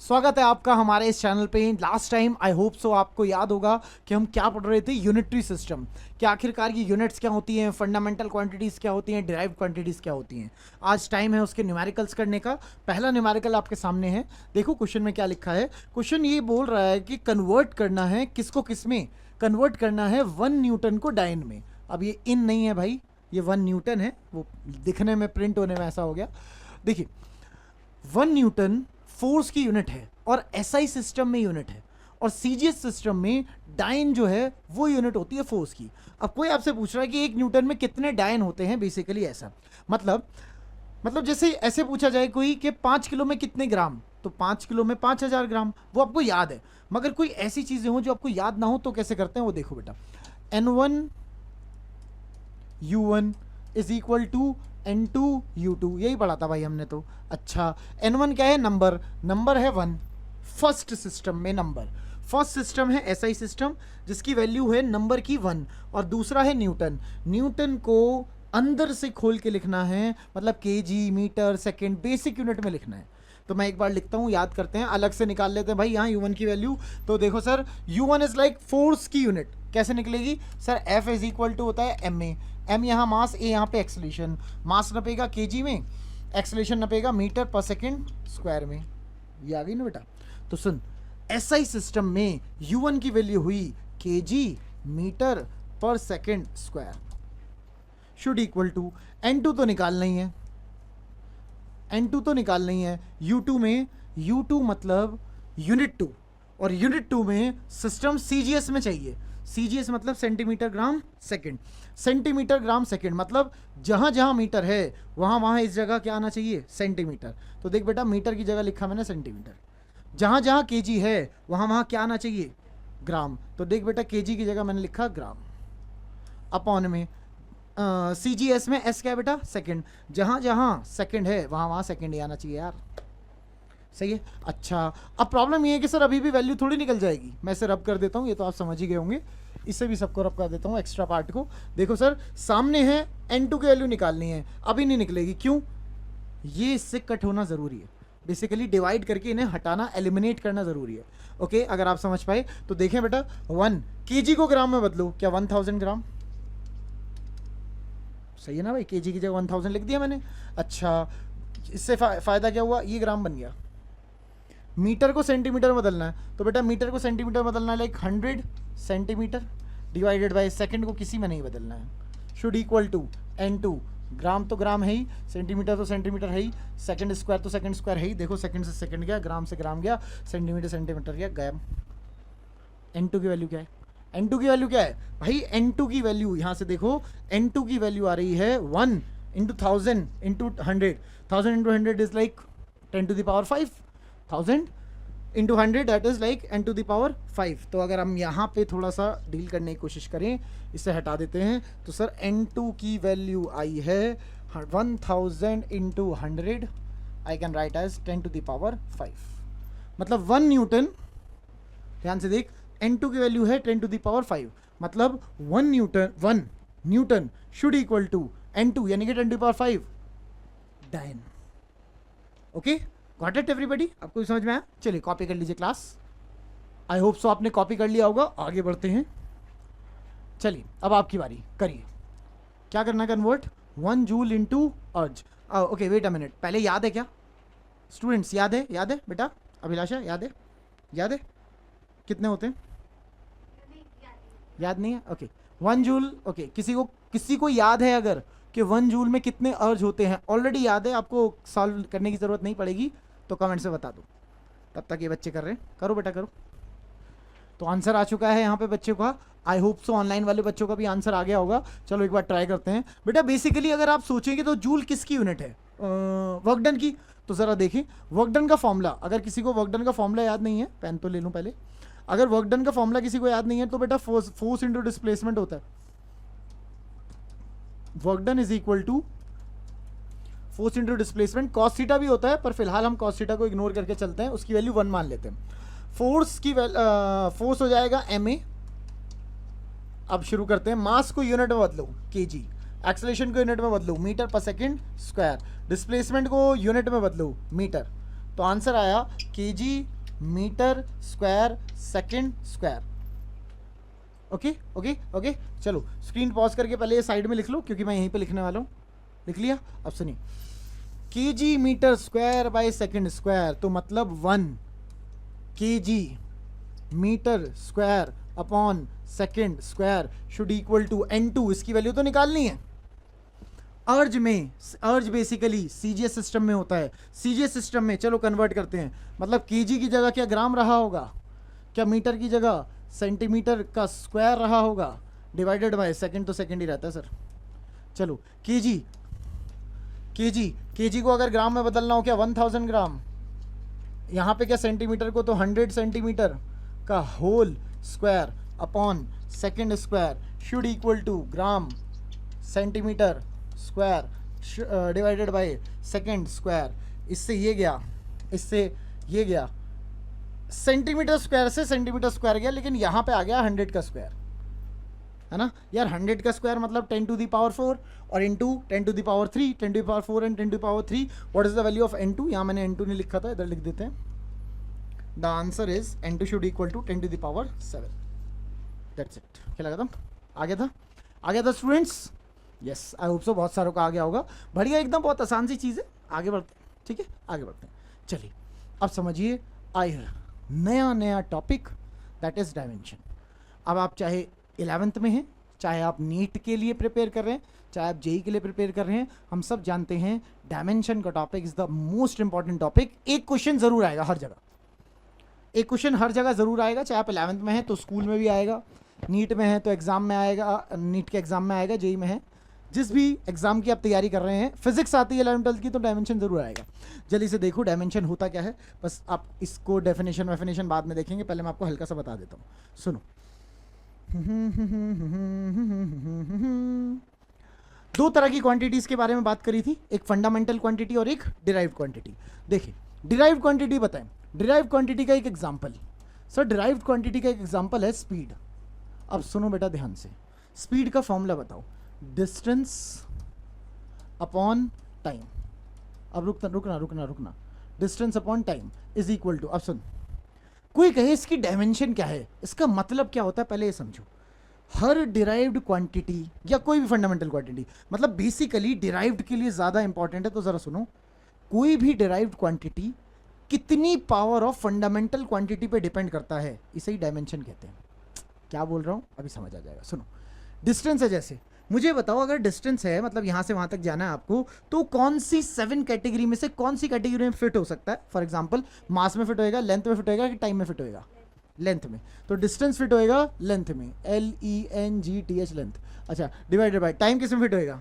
स्वागत है आपका हमारे इस चैनल पे। लास्ट टाइम आई होप सो आपको याद होगा कि हम क्या पढ़ रहे थे, यूनिटरी सिस्टम। कि आखिरकार ये यूनिट्स क्या होती हैं, फंडामेंटल क्वांटिटीज़ क्या होती हैं, डिराइव्ड क्वांटिटीज़ क्या होती हैं। आज टाइम है उसके न्यूमेरिकल्स करने का। पहला न्यूमेरिकल आपके सामने है। देखो क्वेश्चन में क्या लिखा है। क्वेश्चन ये बोल रहा है कि कन्वर्ट करना है किसको किस में, कन्वर्ट करना है 1 न्यूटन को डायन में। अब ये इन नहीं है भाई, ये 1 न्यूटन है, वो दिखने में प्रिंट होने में ऐसा हो गया। देखिए 1 न्यूटन फोर्स की यूनिट है और एसआई सिस्टम में यूनिट है, और सीजीएस सिस्टम में डायन जो है वो यूनिट होती है फोर्स की। अब कोई आपसे पूछ रहा है कि 1 न्यूटन में कितने डायन होते हैं, बेसिकली ऐसा मतलब जैसे ऐसे पूछा जाए कोई कि 5 किलो में कितने ग्राम, तो 5 किलो में 5000 ग्राम, वो आपको याद है। मगर कोई ऐसी चीजें हो जो आपको याद ना हो तो कैसे करते हैं वो देखो बेटा। N1 U1 is equal to N2 U2, यही पढ़ा था भाई हमने तो। अच्छा N1 क्या है, नंबर है 1। फर्स्ट सिस्टम में नंबर, फर्स्ट सिस्टम है एसआई सिस्टम जिसकी वैल्यू है नंबर की 1, और दूसरा है न्यूटन को अंदर से खोल के लिखना है, मतलब kg, metre, second, basic unit में लिखना है। तो मैं एक बार लिखता हूँ, याद करते हैं, अलग से निकाल लेते हैं भाई यहाँ U1 की वैल्यू। तो देखो sir U1 is like force की यूनिट, कैसे निकलेगी sir, F is equal to होता है एम यहाँ मास, ए यहाँ पे एक्सलेशन। मास नपेगा केजी में, एक्सलेशन नपेगा मीटर पर सेकेंड स्क्वायर में। ये आ गई ना बेटा। तो सुन, एसआई सिस्टम में U1 की वैल्यू हुई केजी मीटर पर second square, should equal to N2 तो निकालना ही है, N2 तो निकालना ही है। U2 में, U2 मतलब यूनिट 2, और यूनिट 2 में सिस्टम सीजीएस में चाहिए। सीजीएस मतलब centimetre gram second, centimetre gram second मतलब जहां जहां मीटर है वहां वहां इस जगह क्या आना चाहिए, सेंटीमीटर। तो देख बेटा, मीटर की जगह लिखा मैंने सेंटीमीटर। जहां जहां केजी है वहां वहां क्या आना चाहिए, ग्राम। तो देख बेटा, केजी की जगह मैंने लिखा ग्राम, अपॉन में सीजीएस में एस क्या है बेटा, सेकंड। जहां जहां सेकंड है वहां वहां सेकंड ही आना चाहिए यार, सही है। अच्छा अब प्रॉब्लम ये है कि सर अभी भी वैल्यू थोड़ी निकल जाएगी, मैं इसे रब कर देता हूँ, ये तो आप समझ ही गए होंगे। इससे भी सबको रब कर देता हूँ, एक्स्ट्रा पार्ट को। देखो सर सामने है N2 की वैल्यू निकालनी है, अभी नहीं निकलेगी, क्यों, ये इससे कट होना ज़रूरी है। बेसिकली डिवाइड करके इन्हें हटाना, एलिमिनेट करना ज़रूरी है। ओके अगर आप समझ पाए तो देखें बेटा, 1 केजी को ग्राम में बदलो, क्या 1000 ग्राम, सही है ना भाई, केजी की जगह 1000 लिख दिया मैंने। अच्छा इससे फ़ायदा क्या हुआ, ये ग्राम बन गया। मीटर को सेंटीमीटर में बदलना है, तो बेटा मीटर को सेंटीमीटर बदलना है, like 100 centimetre divided by second को किसी में नहीं बदलना है, शुड इक्वल टू N2। ग्राम तो ग्राम है ही, सेंटीमीटर तो सेंटीमीटर है ही, सेकंड स्क्वायर तो सेकंड स्क्वायर है ही। देखो सेकंड से सेकंड गया, ग्राम से ग्राम गया, सेंटीमीटर सेंटीमीटर गया। N2 की वैल्यू क्या है, N2 की वैल्यू क्या है भाई, N2 की वैल्यू यहाँ से देखो, N2 की वैल्यू आ रही है 1 into 1000 into 100, 1000 into 100 is like 10 to the power 5, 1000 into 100 that is like n to the power 5। तो अगर हम यहाँ पे थोड़ा सा डील करने की कोशिश करें, इसे हटा देते हैं, तो सर N2 की वैल्यू आई है 1000 into 100, I can write as 10 to the power 5, मतलब 1 न्यूटन। ध्यान से देख, N2 की वैल्यू है 10 टू द पावर 5, मतलब 1 Newton should equal to N2 यानी कि 10 टू द पावर 5 डायन। ओके गॉट इट एवरीबॉडी, आपको समझ में आया। चलिए कॉपी कर लीजिए क्लास, आई होप सो आपने कॉपी कर लिया होगा। आगे बढ़ते हैं, चलिए अब आपकी बारी, करिए। क्या करना है, कन्वर्ट 1 जूल इनटू अर्ज। ओके वेट अ मिनट, पहले याद है क्या स्टूडेंट्स, याद है बेटा, अभिलाषा याद है कितने होते हैं, याद नहीं है, ओके 1 जूल। ओके किसी को याद है अगर कि 1 जूल में कितने अर्ज होते हैं, ऑलरेडी याद है, आपको सॉल्व करने की ज़रूरत नहीं पड़ेगी, तो कमेंट से बता दो। तब तक ये बच्चे कर रहे हैं, करो बेटा करो। तो आंसर आ चुका है यहाँ पे बच्चों का, आई होप सो ऑनलाइन वाले बच्चों का भी आंसर आ गया होगा। चलो एक बार ट्राई करते हैं बेटा। बेसिकली अगर आप सोचेंगे तो जूल किसकी यूनिट है, वर्क डन की। तो ज़रा देखें वर्क डन का फॉर्मूला, अगर किसी को वर्क डन का फॉर्मूला याद नहीं है, पेन तो ले लूँ पहले। अगर वर्क डन का फॉर्मूला किसी को याद नहीं है तो बेटा फोर्स इंटू डिस्प्लेसमेंट होता है। Work done is equal to force into displacement, cos theta भी होता है, पर फिलहाल हम कॉस थीटा को इग्नोर करके चलते हैं, उसकी वैल्यू 1 मान लेते हैं। फोर्स हो जाएगा ma। अब शुरू करते हैं, मास को यूनिट में बदलो केजी, एक्सेलरेशन को यूनिट में बदलो मीटर पर सेकंड स्क्वायर, डिस्प्लेसमेंट को यूनिट में बदलो मीटर, तो आंसर आया kg metre square second square. Okay okay okay, चलो स्क्रीन पॉज करके पहले ये साइड में लिख लो क्योंकि मैं यहीं पे लिखने वाला हूँ। लिख लिया? अब सुनिए, kg metre square by second square, तो मतलब 1 kg metre square upon second square should equal to n2। इसकी वैल्यू तो निकालनी है। अर्ज में, अर्ज बेसिकली सीजीएस सिस्टम में होता है। सीजीएस सिस्टम में चलो कन्वर्ट करते हैं, मतलब केजी की जगह क्या ग्राम रहा होगा, क्या मीटर की जगह सेंटीमीटर का स्क्वायर रहा होगा, डिवाइडेड बाय सेकंड, तो सेकंड ही रहता है सर। चलो केजी, केजी केजी को अगर ग्राम में बदलना हो क्या 1000 ग्राम, यहाँ पे क्या सेंटीमीटर को तो 100 सेंटीमीटर का whole square upon second square should equal to gram centimetre square divided by second square. इससे ये गया, इससे ये गया, सेंटीमीटर स्क्वायर से सेंटीमीटर स्क्वायर गया, लेकिन यहाँ पे आ गया 100 का स्क्वायर, है ना यार। 100 का स्क्वायर मतलब 10 टू द पावर 4 और into 10 to the power 3, 10 to the power 4 and 10 to the power 3। What is the value of n2? यहाँ मैंने n2 नहीं लिखा था, इधर लिख देते हैं। The answer is n2 should equal to 10 to the power 7। That's it. क्या लगा था? आ गया था? आ गया था students? Yes, I hope so बहुत सारों का आ गया होगा। बढ़िया, एकदम बहुत आसान सी चीज़ है। आगे बढ़ते हैं, ठीक है, आगे बढ़ते हैं। चलिए अब समझिए, आइए नया नया टॉपिक, दैट इज डायमेंशन। अब आप चाहे 11th में हैं, चाहे आप नीट के लिए प्रिपेयर कर रहे हैं, चाहे आप जेई के लिए प्रिपेयर कर रहे हैं, हम सब जानते हैं डायमेंशन का topic is the most important topic. एक क्वेश्चन जरूर आएगा हर जगह, एक क्वेश्चन हर जगह जरूर आएगा। चाहे आप 11th में हैं तो स्कूल में भी आएगा, नीट में है तो एग्जाम में आएगा, नीट के एग्जाम में आएगा, जेई में है, जिस भी एग्जाम की आप तैयारी कर रहे हैं, फिजिक्स आती है 11th 12th की तो डायमेंशन जरूर आएगा। जल्दी से देखो डायमेंशन होता क्या है, बस आप इसको डेफिनेशन बाद में देखेंगे, पहले मैं आपको हल्का सा बता देता हूँ। सुनो, दो तरह की क्वांटिटीज के बारे में बात करी थी, एक फंडामेंटल क्वांटिटी और एक डिराइव्ड क्वांटिटी। देखिए डिराइव्ड क्वांटिटी बताएं, डिराइव्ड क्वांटिटी का एक एग्जांपल, सर डिराइव्ड क्वांटिटी का एक एग्जांपल है स्पीड। अब सुनो बेटा ध्यान से, स्पीड का फॉर्मूला बताओ, डिस्टेंस अपॉन टाइम। अब रुकना, distance upon time is equal to, अब सुन, कोई कहे इसकी डायमेंशन क्या है, इसका मतलब क्या होता है, पहले ये समझो। हर डिराइव्ड क्वांटिटी या कोई भी फंडामेंटल क्वांटिटी, मतलब बेसिकली डिराइव्ड के लिए ज़्यादा इंपॉर्टेंट है, तो ज़रा सुनो, कोई भी डिराइव्ड क्वांटिटी कितनी पावर ऑफ फंडामेंटल क्वांटिटी पे डिपेंड करता है, इसे ही डायमेंशन कहते हैं। क्या बोल रहा हूँ अभी समझ आ जाएगा। सुनो, डिस्टेंस है, जैसे मुझे बताओ अगर डिस्टेंस है मतलब यहाँ से वहाँ तक जाना है आपको, तो कौन सी 7 कैटेगरी में से कौन सी कैटेगरी में फिट हो सकता है? फॉर एग्जांपल मास में फिट होएगा, लेंथ में फिट होएगा कि टाइम में फिट होएगा? लेंथ में। तो डिस्टेंस फिट होएगा लेंथ में, LENGTH लेंथ। अच्छा, डिवाइडेड बाय टाइम किस में फिट होएगा?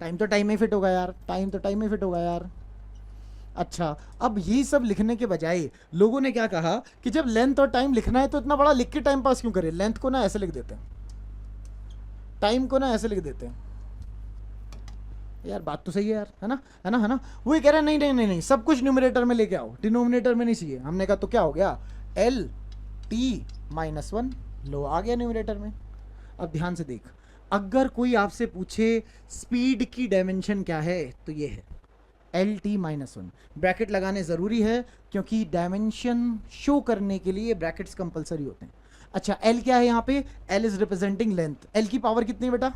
टाइम तो टाइम में फिट होगा यार, टाइम तो टाइम में फिट होगा यार। अच्छा, अब ये सब लिखने के बजाय लोगों ने क्या कहा कि जब लेंथ और टाइम लिखना है तो इतना बड़ा लिख के टाइम पास क्यों करें, लेंथ को ना ऐसे लिख देते हैं, टाइम को ना ऐसे लिख देते हैं। यार बात तो सही है यार, है ना, है ना, है ना। वो ये कह रहे हैं नहीं नहीं नहीं नहीं, सब कुछ न्यूमरेटर में लेके आओ, डिनोमिनेटर में नहीं चाहिए। हमने कहा तो क्या हो गया, LT-1, लो आ गया न्यूमरेटर में। अब ध्यान से देख, अगर कोई आपसे पूछे स्पीड की डायमेंशन क्या है, तो ये है LT-1। ब्रैकेट लगाने ज़रूरी है क्योंकि डायमेंशन शो करने के लिए ब्रैकेट्स कंपलसरी होते हैं। अच्छा, L क्या है यहाँ पे? L is representing length. L की पावर कितनी है बेटा?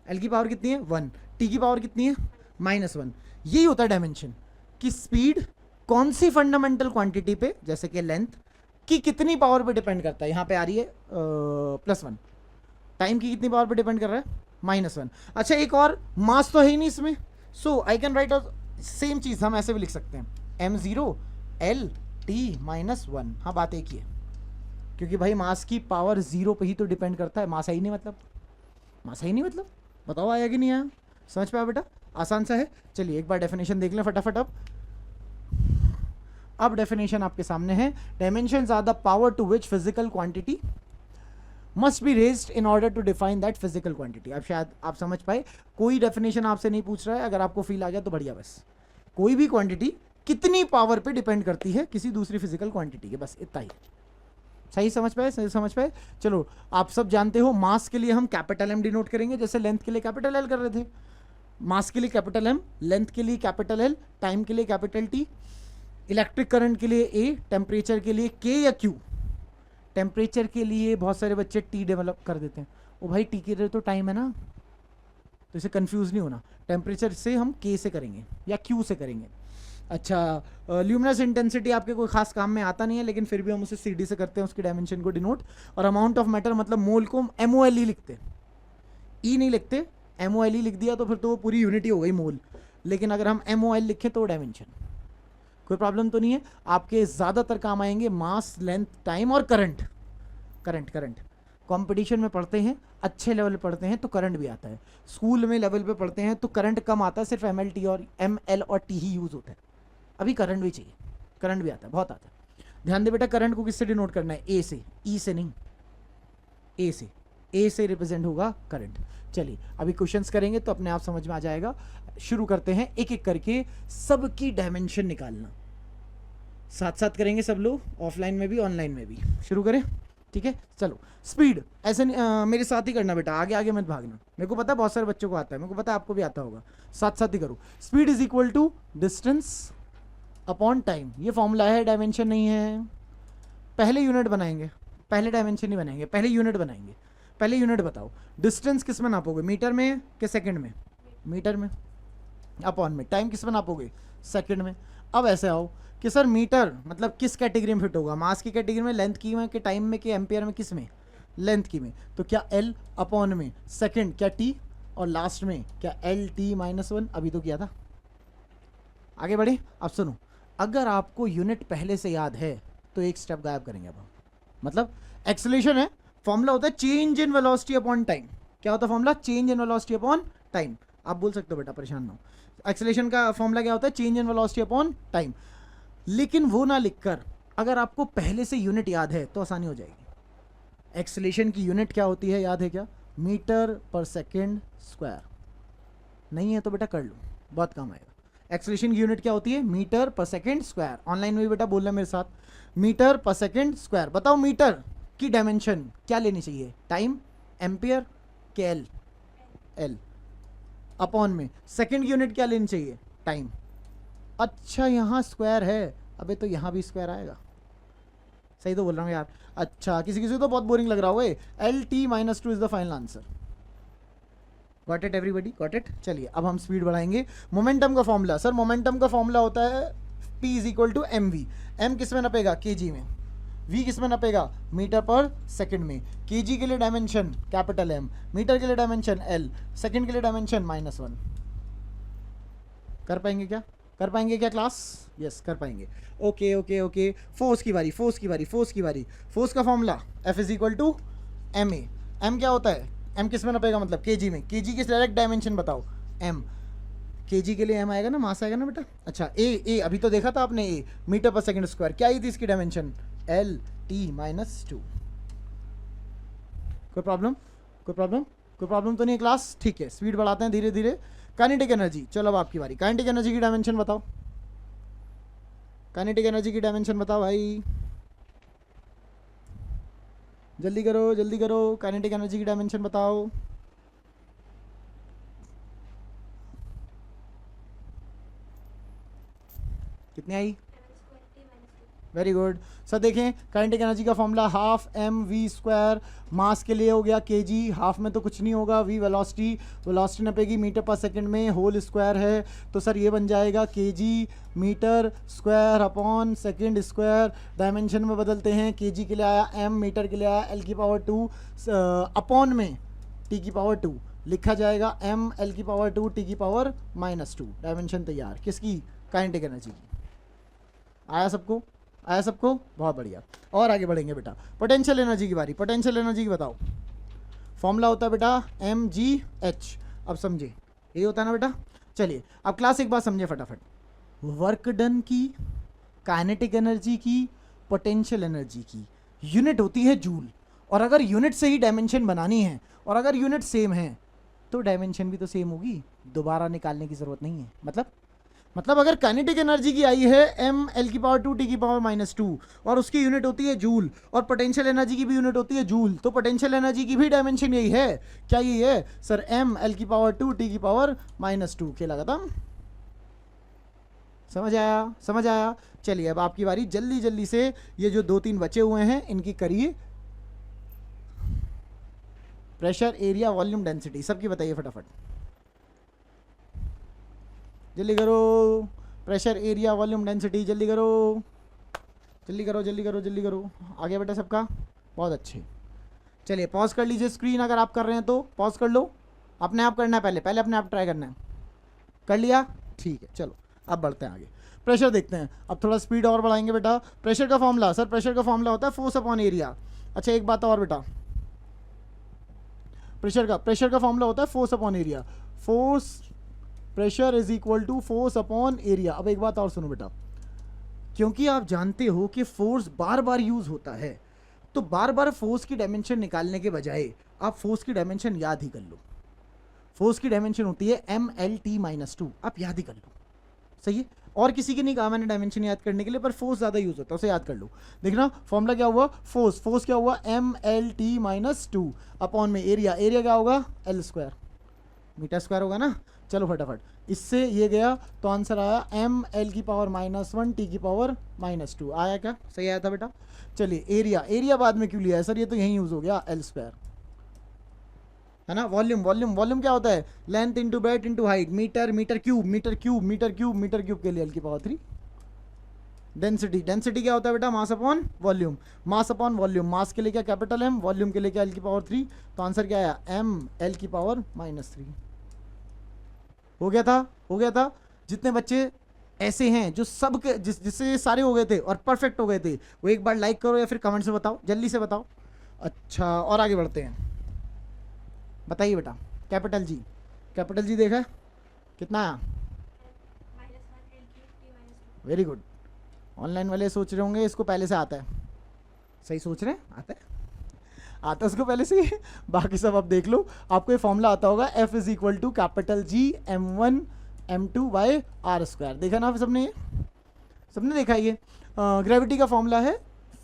L की पावर कितनी है? 1। T की पावर कितनी है? -1। यही होता है डायमेंशन, कि स्पीड कौन सी फंडामेंटल क्वांटिटी पे, जैसे कि लेंथ की कितनी पावर पे डिपेंड करता है। यहाँ पे आ रही है +1। टाइम की कितनी पावर पे डिपेंड कर रहा है? -1। अच्छा, एक और, मास तो है ही नहीं इसमें, सो आई कैन राइट सेम चीज़ हम ऐसे भी लिख सकते हैं, m0 LT-1। हाँ, बात एक ही है, क्योंकि भाई मास की पावर 0 पे ही तो डिपेंड करता है। मास है ही नहीं मतलब, मास है ही नहीं मतलब, बताओ आया कि नहीं आया? समझ पाया बेटा? आसान सा है। चलिए एक बार डेफिनेशन देख लें फटाफट। अब डेफिनेशन आपके सामने है, dimensions are the power to which physical quantity must be raised in order to define that physical quantity. अब शायद आप समझ पाए, कोई डेफिनेशन आपसे नहीं पूछ रहा है, अगर आपको फील आ गया तो बढ़िया। बस कोई भी क्वांटिटी कितनी पावर पे डिपेंड करती है किसी दूसरी फिजिकल क्वांटिटी के, बस इतना ही। सही समझ पाए? सही समझ पाए? चलो, आप सब जानते हो मास के लिए हम कैपिटल M डिनोट करेंगे, जैसे लेंथ के लिए कैपिटल L कर रहे थे। मास के लिए कैपिटल एम, लेंथ के लिए कैपिटल एल, टाइम के लिए कैपिटल टी, इलेक्ट्रिक करंट के लिए ए, टेम्परेचर के लिए के या क्यू। टेम्परेचर के लिए बहुत सारे बच्चे टी डेवलप कर देते हैं, ओ भाई टी के लिए तो टाइम है ना, तो इसे कंफ्यूज नहीं होना, टेम्परेचर से हम के से करेंगे या क्यू से करेंगे। अच्छा, ल्यूमिनस इंटेंसिटी आपके कोई खास काम में आता नहीं है, लेकिन फिर भी हम उसे सीडी से करते हैं, उसकी डायमेंशन को डिनोट। और अमाउंट ऑफ मैटर मतलब मोल को MOL ही लिखते, ई नहीं लिखते, MOL ही लिख दिया तो फिर तो वो पूरी यूनिट ही हो गई मोल, लेकिन अगर हम MOL लिखें तो डायमेंशन। कोई प्रॉब्लम तो नहीं है। आपके ज़्यादातर काम आएंगे मास, लेंथ, टाइम और करंट। करंट कंपटीशन में पढ़ते हैं, अच्छे लेवल पे पढ़ते हैं तो करंट भी आता है। स्कूल में लेवल पे पढ़ते हैं तो करंट कम आता है, सिर्फ ML और T ही यूज़ होता है। अभी करंट भी चाहिए, करंट भी आता है, बहुत आता है। ध्यान दे बेटा, करंट को किससे डिनोट करना है? ए से, ई से नहीं, ए से। ए से रिप्रेजेंट होगा करंट। चलिए अभी क्वेश्चंस करेंगे तो अपने आप समझ में आ जाएगा। शुरू करते हैं एक एक करके, सबकी डायमेंशन निकालना साथ साथ करेंगे सब लोग, ऑफलाइन में भी ऑनलाइन में भी। शुरू करें, ठीक है? चलो स्पीड ऐसे मेरे साथ ही करना बेटा, आगे आगे मत भागना। मेरे को पता है बहुत सारे बच्चों को आता है, मेरे को पता है आपको भी आता होगा, साथ साथ ही करो। Speed is equal to distance upon time, ये फॉर्मूला है, डायमेंशन नहीं है। पहले यूनिट बनाएंगे, पहले डायमेंशन नहीं बनाएंगे, पहले यूनिट बनाएंगे। पहले यूनिट बताओ, डिस्टेंस किस में नापोगे, मीटर में कि सेकंड में? मीटर में। अपॉन में टाइम किस में नापोगे? सेकंड में। अब ऐसे आओ कि सर मीटर मतलब किस कैटेगरी में फिट होगा, मास की कैटेगरी में, लेंथ की में, कि टाइम में, कि एम्पियर में, किस में? लेंथ की में। तो क्या L अपॉन में सेकंड क्या T, और लास्ट में क्या LT-1। अभी तो किया था। आगे बढ़े, अब सुनो, अगर आपको यूनिट पहले से याद है तो एक स्टेप गायब करेंगे अब हम। मतलब एक्सेलरेशन है, फॉर्मूला होता है change in velocity upon time. क्या होता है formula? Change in velocity upon time. आप बोल सकते हो बेटा, परेशान ना हो। एक्सेलरेशन का फॉर्मूला क्या होता है? Change in velocity upon time. लेकिन वो ना लिखकर, अगर आपको पहले से यूनिट याद है तो आसानी हो जाएगी। एक्सेलरेशन की यूनिट क्या होती है, याद है क्या? मीटर पर सेकेंड स्क्वायर। नहीं है तो बेटा कर लो, बहुत काम आएगा। एक्सेलरेशन की यूनिट क्या होती है? मीटर पर सेकेंड स्क्वायर। ऑनलाइन में भी बेटा बोलना मेरे साथ, मीटर पर सेकेंड स्क्वायर। बताओ मीटर की डायमेंशन क्या लेनी चाहिए? टाइम, एम्पियर के एल? एल। अपॉन में सेकेंड की यूनिट क्या लेनी चाहिए? टाइम। अच्छा यहाँ स्क्वायर है, अबे तो यहाँ भी स्क्वायर आएगा। सही तो बोल रहा हूँ यार? अच्छा, किसी किसी को तो बहुत बोरिंग लग रहा होगा। LT-2 is the final answer. Got it everybody, got it? चलिए अब हम स्पीड बढ़ाएंगे। मोमेंटम का फॉर्मूला, सर मोमेंटम का फॉर्मूला होता है P is equal to MV। M किस में नपेगा? kg में। V किस में नपेगा? मीटर पर सेकंड में। kg के लिए डायमेंशन कैपिटल M, मीटर के लिए डायमेंशन L, सेकंड के लिए डायमेंशन -1। कर पाएंगे क्या? कर पाएंगे क्या क्लास? यस कर पाएंगे। ओके ओके ओके, फोर्स की बारी, फोर्स की बारी, फोर्स की बारी। फोर्स का formula F is equal to MA। M क्या होता है? M किस में नपेगा? मतलब kg में। kg की डायरेक्ट डायमेंशन बताओ? M। kg के लिए M आएगा ना, मास आएगा ना बेटा। अच्छा A अभी तो देखा था आपने, A मीटर पर सेकंड स्क्वायर। क्या आई थी इसकी डायमेंशन? LT-2। कोई प्रॉब्लम? कोई प्रॉब्लम? कोई प्रॉब्लम तो नहीं है क्लास? ठीक है, स्पीड बढ़ाते हैं धीरे धीरे। काइनेटिक एनर्जी, चलो अब आपकी बारी। काइनेटिक एनर्जी की डायमेंशन बताओ, काइनेटिक एनर्जी की डायमेंशन बताओ भाई, जल्दी करो जल्दी करो। काइनेटिक एनर्जी की डायमेंशन बताओ। कितनी आई? Very good sir. देखें काइनेटिक एनर्जी का फॉर्मूला हाफ mv²। मास के लिए हो गया kg, हाफ में तो कुछ नहीं होगा। v वेलोसिटी, वेलोसिटी नपेगी मीटर पर सेकंड में, होल स्क्वायर है तो सर ये बन जाएगा kg metre square upon second square. Dimension में बदलते हैं, kg के लिए आया m, मीटर के लिए आया l⁻², अपॉन में t⁻²। लिखा जाएगा m l⁻², t⁻²। डायमेंशन तैयार किसकी? काइनेटिक एनर्जी की। आया सबको? आया सबको? बहुत बढ़िया। और आगे बढ़ेंगे बेटा, पोटेंशियल एनर्जी की बारी। पोटेंशियल एनर्जी की बताओ। फॉर्मूला होता है बेटा mgh। अब समझे, ये होता है ना बेटा? चलिए अब क्लास एक बात समझे फटाफट। वर्क डन की, काइनेटिक एनर्जी की, पोटेंशियल एनर्जी की यूनिट होती है जूल। और अगर यूनिट से ही डायमेंशन बनानी है, और अगर यूनिट सेम है तो डायमेंशन भी तो सेम होगी, दोबारा निकालने की ज़रूरत नहीं है। मतलब मतलब अगर काइनेटिक एनर्जी की आई है एम एल की पावर 2 टी की पावर -2 और उसकी यूनिट होती है जूल और पोटेंशियल एनर्जी की भी यूनिट होती है जूल, तो पोटेंशियल एनर्जी की भी डायमेंशन यही है। क्या यही है सर? एम एल की पावर 2 टी की पावर -2। खेला खत्म। समझ आया? समझ आया? चलिए अब आपकी बारी, जल्दी जल्दी से ये जो 2-3 बचे हुए हैं इनकी करिए। प्रेशर, एरिया, वॉल्यूम, डेंसिटी सबकी बताइए फटाफट, जल्दी करो। प्रेशर, एरिया, वॉल्यूम, डेंसिटी, जल्दी करो जल्दी करो जल्दी करो जल्दी करो। आगे बेटा सबका, बहुत अच्छे। चलिए पॉज कर लीजिए स्क्रीन, अगर आप कर रहे हैं तो पॉज कर लो। अपने आप करना है, पहले पहले अपने आप ट्राई करना है। कर लिया? ठीक है, चलो अब बढ़ते हैं आगे। प्रेशर देखते हैं, अब थोड़ा स्पीड और बढ़ाएंगे बेटा। प्रेशर का फॉर्मूला, सर प्रेशर का फॉर्मूला होता है फोर्स अपॉन एरिया। अच्छा एक बात और बेटा, प्रेशर का फॉर्मूला होता है force upon area. Force, pressure is equal to force upon area. अब एक बात और सुनो बेटा, क्योंकि आप जानते हो कि फोर्स बार बार यूज होता है, तो बार बार फोर्स की डायमेंशन निकालने के बजाय आप फोर्स की डायमेंशन याद ही कर लो। फोर्स की डायमेंशन होती है MLT-2, आप याद ही कर लो। सही है? और किसी की नहीं कहा मैंने डायमेंशन याद करने के लिए, पर फोर्स ज़्यादा यूज होता है, उसे याद कर लो। देखना फॉर्मूला क्या हुआ, फोर्स क्या हुआ MLT-2 अपॉन में एरिया क्या होगा L², मीटर स्क्वायर होगा ना। चलो फटाफट, इससे ये गया तो आंसर आया ML की पावर -1 T की पावर -2। आया क्या? सही आया था बेटा। चलिए एरिया बाद में क्यों लिया है सर? ये तो यहीं यूज हो गया L², है ना। वॉल्यूम क्या होता है? Length into breadth into height, metre cube के लिए L की पावर 3। डेंसिटी क्या होता है बेटा? मास अपॉन वॉल्यूम, मास के लिए क्या कैपिटल M, वॉल्यूम के लिए क्या L की पावर 3। तो आंसर क्या आया? ML की पावर -3। हो गया था। जितने बच्चे ऐसे हैं जो सब के जिससे सारे हो गए थे और परफेक्ट हो गए थे, वो एक बार लाइक करो या फिर कमेंट से बताओ, जल्दी से बताओ। अच्छा और आगे बढ़ते हैं, बताइए बेटा। कैपिटल जी देखा है? कितना आया? Very good. ऑनलाइन वाले सोच रहे होंगे इसको पहले से आता है। सही सोच रहे हैं, आता है उसको पहले से ही। बाकी सब आप देख लो, आपको ये फॉर्मूला आता होगा F is equal to G M1 M2 by R²। देखा ना सबने देखा ये। ग्रेविटी का फॉर्मूला है,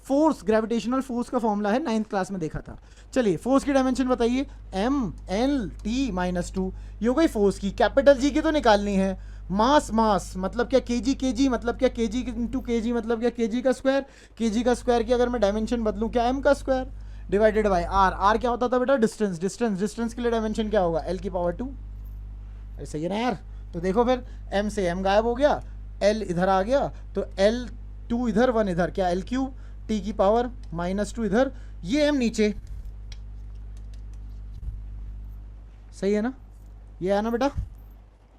फोर्स, ग्रेविटेशनल फोर्स का फॉर्मूला है, 9th क्लास में देखा था। चलिए फोर्स की डायमेंशन बताइए, MLT-2। ये हो गई फोर्स की। कैपिटल G की तो निकालनी है। मास मतलब क्या? केजी मतलब क्या? केजी इंटू केजी मतलब क्या? केजी का स्क्वायर की अगर मैं डायमेंशन बदलूं क्या? M का स्क्वायर डिवाइडेड बाय R क्या होता था बेटा? डिस्टेंस के लिए डायमेंशन क्या होगा? L की पावर 2। ऐसे ही ना यार। तो देखो फिर M से M गायब हो गया, L इधर आ गया, तो L2 इधर 1 इधर, क्या L3 T की पावर -2 इधर, ये M नीचे। सही है ना? ये है ना बेटा?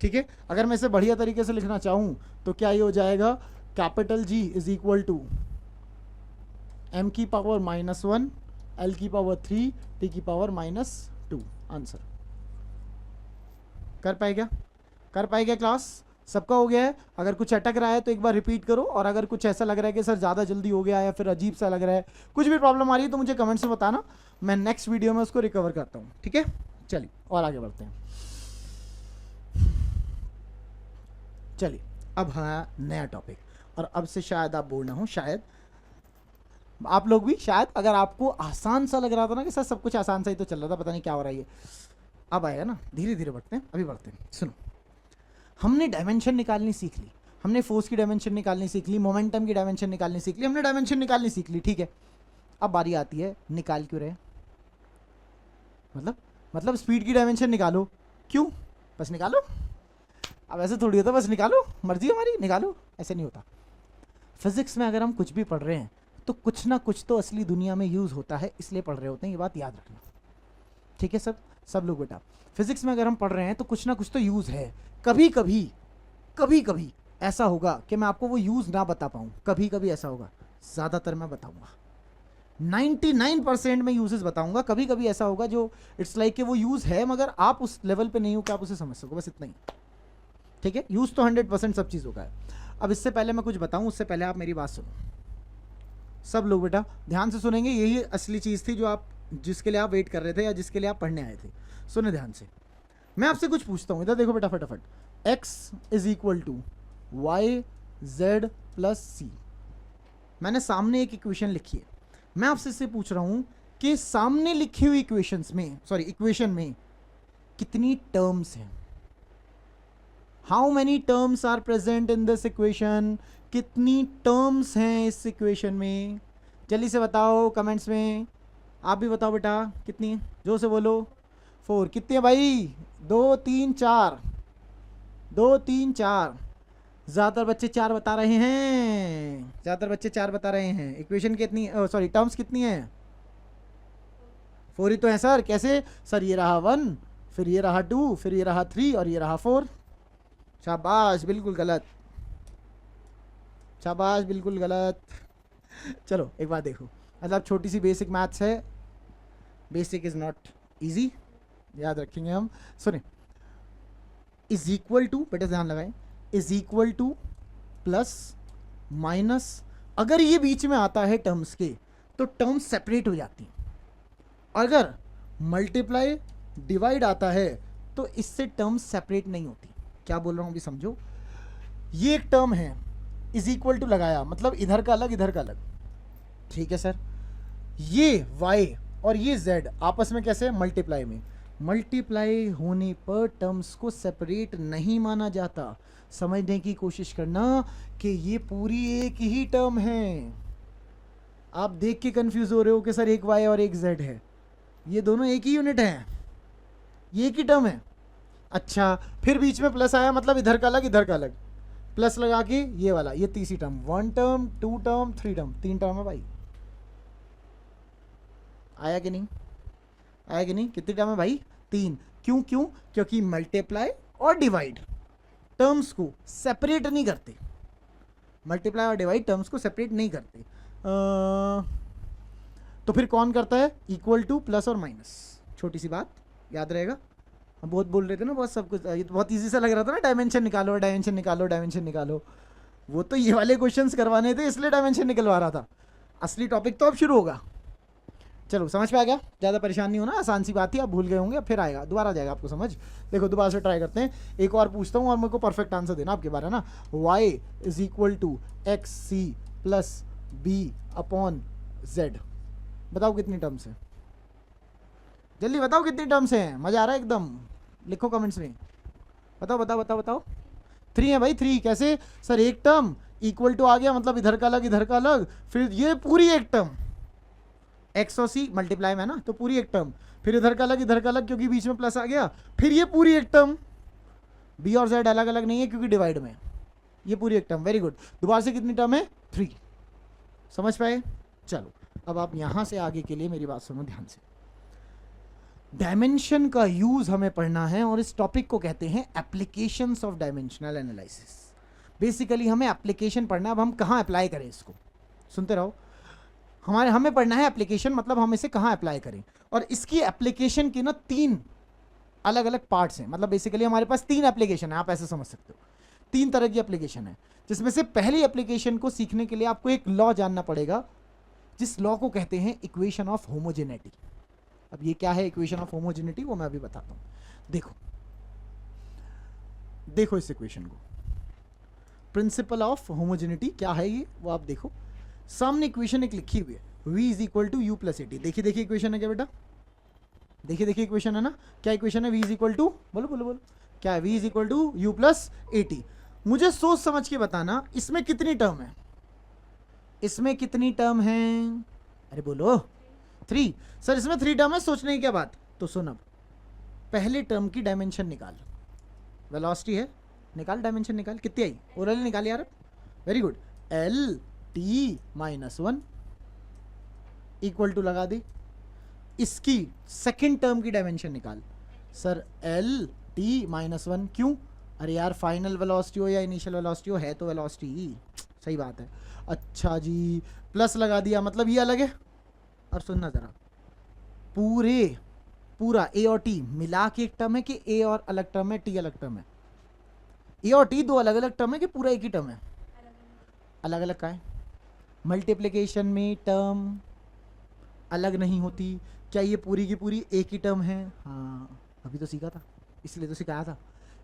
ठीक है। अगर मैं इसे बढ़िया तरीके से लिखना चाहूं तो क्या ये हो जाएगा? Capital G is equal to M की पावर -1 L की पावर 3 T की पावर -2। आंसर कर पाएगा क्लास? सबका हो गया है? अगर कुछ अटक रहा है तो एक बार रिपीट करो, और अगर कुछ ऐसा लग रहा है कि सर ज़्यादा जल्दी हो गया या फिर अजीब सा लग रहा है, कुछ भी प्रॉब्लम आ रही है तो मुझे कमेंट से बताना, मैं नेक्स्ट वीडियो में उसको रिकवर करता हूँ। ठीक है, चलिए और आगे बढ़ते हैं। चलिए अब है नया टॉपिक, और अब से शायद आप बोल ना हो, शायद आप लोग भी, शायद अगर आपको आसान सा लग रहा था ना कि सर सब कुछ आसान सा ही तो चल रहा था, पता नहीं क्या हो रहा है ये, अब आएगा ना। धीरे धीरे बढ़ते हैं, अभी बढ़ते हैं। सुनो, हमने डायमेंशन निकालनी सीख ली, हमने फोर्स की डायमेंशन निकालनी सीख ली, मोमेंटम की डायमेंशन निकालनी सीख ली, हमने डायमेंशन निकालनी सीख ली, ठीक है। अब बारी आती है निकाल क्यों रहे, मतलब स्पीड की डायमेंशन निकालो, क्यों? बस निकालो। अब ऐसे थोड़ी होता, बस निकालो, मर्जी हमारी, निकालो, ऐसे नहीं होता। फिजिक्स में अगर हम कुछ भी पढ़ रहे हैं तो कुछ ना कुछ तो असली दुनिया में यूज़ होता है, इसलिए पढ़ रहे होते हैं, ये बात याद रखना, ठीक है सब लोग बेटा। फिजिक्स में अगर हम पढ़ रहे हैं तो कुछ ना कुछ तो यूज़ है। कभी कभी ऐसा होगा कि मैं आपको वो यूज़ ना बता पाऊँ, कभी कभी ऐसा होगा, ज़्यादातर मैं बताऊँगा, 99% में यूजेस बताऊँगा। कभी कभी ऐसा होगा जो इट्स लाइक कि वो यूज़ है मगर आप उस लेवल पे नहीं हो कि आप उसे समझ सको, बस इतना ही, ठीक है। यूज़ तो 100% सब चीज़ों का है। अब इससे पहले मैं कुछ बताऊँ, उससे पहले आप मेरी बात सुनो, सब लोग बेटा ध्यान से सुनेंगे, यही असली चीज़ थी जो आप, जिसके लिए आप वेट कर रहे थे या जिसके लिए आप पढ़ने आए थे। सुने ध्यान से, मैं आपसे कुछ पूछता हूँ, इधर देखो बेटा फटाफट। x is equal to Y Z plus C. मैंने सामने एक इक्वेशन लिखी है, मैं आपसे इससे पूछ रहा हूं कि सामने लिखी हुई इक्वेशन में कितनी टर्म्स हैं। How many terms are present in this equation, कितनी टर्म्स हैं इस इक्वेशन में, जल्दी से बताओ कमेंट्स में। आप भी बताओ बेटा कितनी है, जो से बोलो। 4 कितनी है भाई? 2 3 4, 2 3 4। ज़्यादातर बच्चे 4 बता रहे हैं, ज़्यादातर बच्चे 4 बता रहे हैं। इक्वेशन कितनी, सॉरी टर्म्स कितनी है? 4 ही तो है सर। कैसे सर? ये रहा 1, फिर ये रहा 2, फिर ये रहा 3 और ये रहा 4। शाबाश, बिल्कुल गलत, शाबाश बिल्कुल गलत। चलो एक बात देखो, मतलब छोटी सी बेसिक मैथ्स है, बेसिक इज नॉट इजी, याद रखेंगे हम। सुने, इज इक्वल टू, बेटा ध्यान लगाएं, is equal two plus minus, अगर ये बीच में आता है टर्म्स के तो टर्म्स सेपरेट हो जाती हैं। अगर मल्टीप्लाई डिवाइड आता है तो इससे टर्म्स सेपरेट नहीं होती। क्या बोल रहा हूं अभी समझो। ये एक टर्म है, इज इक्वल टू लगाया, मतलब इधर का अलग इधर का अलग, ठीक है सर। ये y और ये z आपस में कैसे? मल्टीप्लाई में। मल्टीप्लाई होने पर टर्म्स को सेपरेट नहीं माना जाता। समझने की कोशिश करना कि ये पूरी एक ही टर्म है। आप देख के कंफ्यूज हो रहे हो कि सर एक y और एक z है, ये दोनों एक ही यूनिट है, ये एक ही टर्म है। अच्छा, फिर बीच में प्लस आया, मतलब इधर का अलग इधर का अलग, प्लस लगा के ये वाला, ये तीसरी term, 1 term 2 term 3 term, 3 term है भाई। आया कि नहीं? आया कि नहीं? कितनी टर्म है भाई? 3। क्यों? क्योंकि मल्टीप्लाई और डिवाइड टर्म्स को सेपरेट नहीं करते। मल्टीप्लाई और डिवाइड टर्म्स को सेपरेट नहीं करते। तो फिर कौन करता है? इक्वल टू प्लस और माइनस। छोटी सी बात याद रहेगा, हम बहुत बोल रहे थे ना, बहुत सब कुछ, ये तो बहुत इजी सा लग रहा था ना, डायमेंशन निकालो डायमेंशन निकालो डायमेंशन निकालो। वो तो ये वाले क्वेश्चंस करवाने थे इसलिए डायमेंशन निकलवा रहा था, असली टॉपिक तो अब शुरू होगा। चलो समझ में आ गया, ज़्यादा परेशान नहीं होना, आसान सी बात थी, आप भूल गए होंगे, फिर आएगा, दोबारा आ जाएगा आपको समझ। देखो दोबारा से ट्राई करते हैं, एक और पूछता हूँ और मेरे को परफेक्ट आंसर देना आपके बारे ना। y is equal to x c plus b upon z. बताओ कितनी टर्म्स है, जल्दी बताओ कितनी टर्म्स हैं, मजा आ रहा है एकदम, लिखो कमेंट्स में, बताओ बताओ बताओ बताओ। 3 है भाई, 3 कैसे सर? एक टर्म इक्वल टू आ गया, मतलब इधर का अलग इधर का अलग, फिर ये पूरी एक टर्म, एक्स और सी मल्टीप्लाई में ना, तो पूरी एक टर्म, फिर इधर का अलग इधर का अलग क्योंकि बीच में प्लस आ गया, फिर ये पूरी एक टर्म, बी और जेड अलग अलग नहीं है क्योंकि डिवाइड में, ये पूरी एक टर्म। Very good. दोबारा से कितनी टर्म है? 3। समझ पाए? चलो अब आप यहां से आगे के लिए मेरी बात सुनो ध्यान से। डायमेंशन का यूज हमें पढ़ना है और इस टॉपिक को कहते हैं applications of dimensional analysis. Basically हमें एप्लीकेशन पढ़ना है, अब हम कहाँ अप्लाई करें इसको, सुनते रहो। हमें पढ़ना है एप्लीकेशन, मतलब हम इसे कहाँ अप्लाई करें, और इसकी एप्लीकेशन के ना 3 अलग अलग पार्ट्स हैं। मतलब बेसिकली हमारे पास 3 एप्लीकेशन है, आप ऐसे समझ सकते हो, 3 तरह की एप्लीकेशन है, जिसमें से पहली एप्लीकेशन को सीखने के लिए आपको एक लॉ जानना पड़ेगा, जिस लॉ को कहते हैं इक्वेशन ऑफ होमोजेनिटी। अब ये क्या है इक्वेशन ऑफ होमोजेनिटी, वो मैं अभी बताता हूं। देखो देखो इस इक्वेशन को, प्रिंसिपल ऑफ होमोजेनिटी क्या है ये, वो आप देखो। सामने इक्वेशन एक लिखी हुई है, v is equal to u plus at. देखिए देखिए इक्वेशन है क्या बेटा, देखिए देखिए इक्वेशन है ना, क्या इक्वेशन है? v इज इक्वल टू, बोलो बोलो बोलो, क्या है? v is equal to u plus at. मुझे सोच समझ के बताना इसमें कितनी टर्म है, इसमें कितनी टर्म है? अरे बोलो 3। सर इसमें 3 टर्म है, सोचने की क्या बात? तो सुन, अब पहले टर्म की डायमेंशन निकाल, वेलोसिटी है, निकाल डायमेंशन निकाल, कितनी आई? ओरली निकाल यार, very good. L T minus 1 equal to लगा दे। इसकी सेकेंड टर्म की डायमेंशन निकाल, सर एल टी माइनस 1, क्यों? अरे यार फाइनल वेलोसिटी हो या इनिशियल वेलोसिटी हो, है तो वेलोसिटी, सही बात है। अच्छा जी, प्लस लगा दिया, मतलब ये अलग है। और सुनना जरा, पूरा ए और टी मिला के एक टर्म है कि ए और अलग टर्म है, टी अलग टर्म है? ए और टी 2 अलग अलग टर्म है कि पूरा एक ही टर्म है? अलग अलग का है। मल्टीप्लिकेशन में टर्म अलग नहीं होती, क्या ये पूरी की पूरी एक ही टर्म है? हाँ अभी तो सीखा था, इसलिए तो सिखाया था।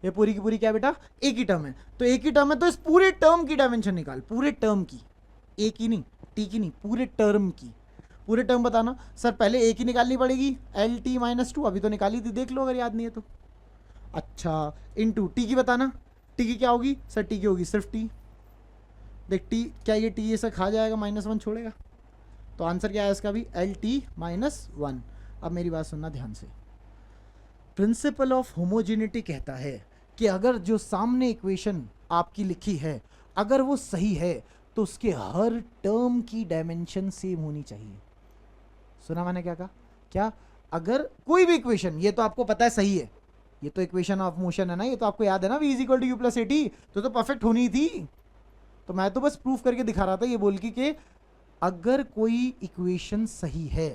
ये पूरी की पूरी क्या बेटा, एक ही टर्म है, तो एक ही टर्म है तो इस पूरे टर्म की डायमेंशन निकाल, पूरे टर्म की, एक ही नहीं, टी की नहीं, पूरे टर्म की, पूरे टर्म बताना। सर पहले एक ही निकालनी पड़ेगी, एल टी माइनस टू, अभी तो निकाली थी, देख लो अगर याद नहीं है तो। अच्छा, इन टू टी की बताना, टी की क्या होगी सर, टी की होगी सिर्फ टी, देख टी क्या ये टी ये सब खा जाएगा, -1 छोड़ेगा, तो आंसर क्या है इसका भी, एल टी -1। अब मेरी बात सुनना ध्यान से, प्रिंसिपल ऑफ होमोजेनिटी कहता है कि अगर जो सामने इक्वेशन आपकी लिखी है अगर वो सही है तो उसके हर टर्म की डायमेंशन सेम होनी चाहिए। सुना मैंने क्या कहा, क्या अगर कोई भी इक्वेशन, ये तो आपको पता है सही है, ये तो इक्वेशन ऑफ मोशन है ना, ये तो आपको याद है ना, v is equal to u plus a t, तो परफेक्ट होनी ही थी, तो मैं तो बस प्रूफ करके दिखा रहा था ये बोल के कि अगर कोई इक्वेशन सही है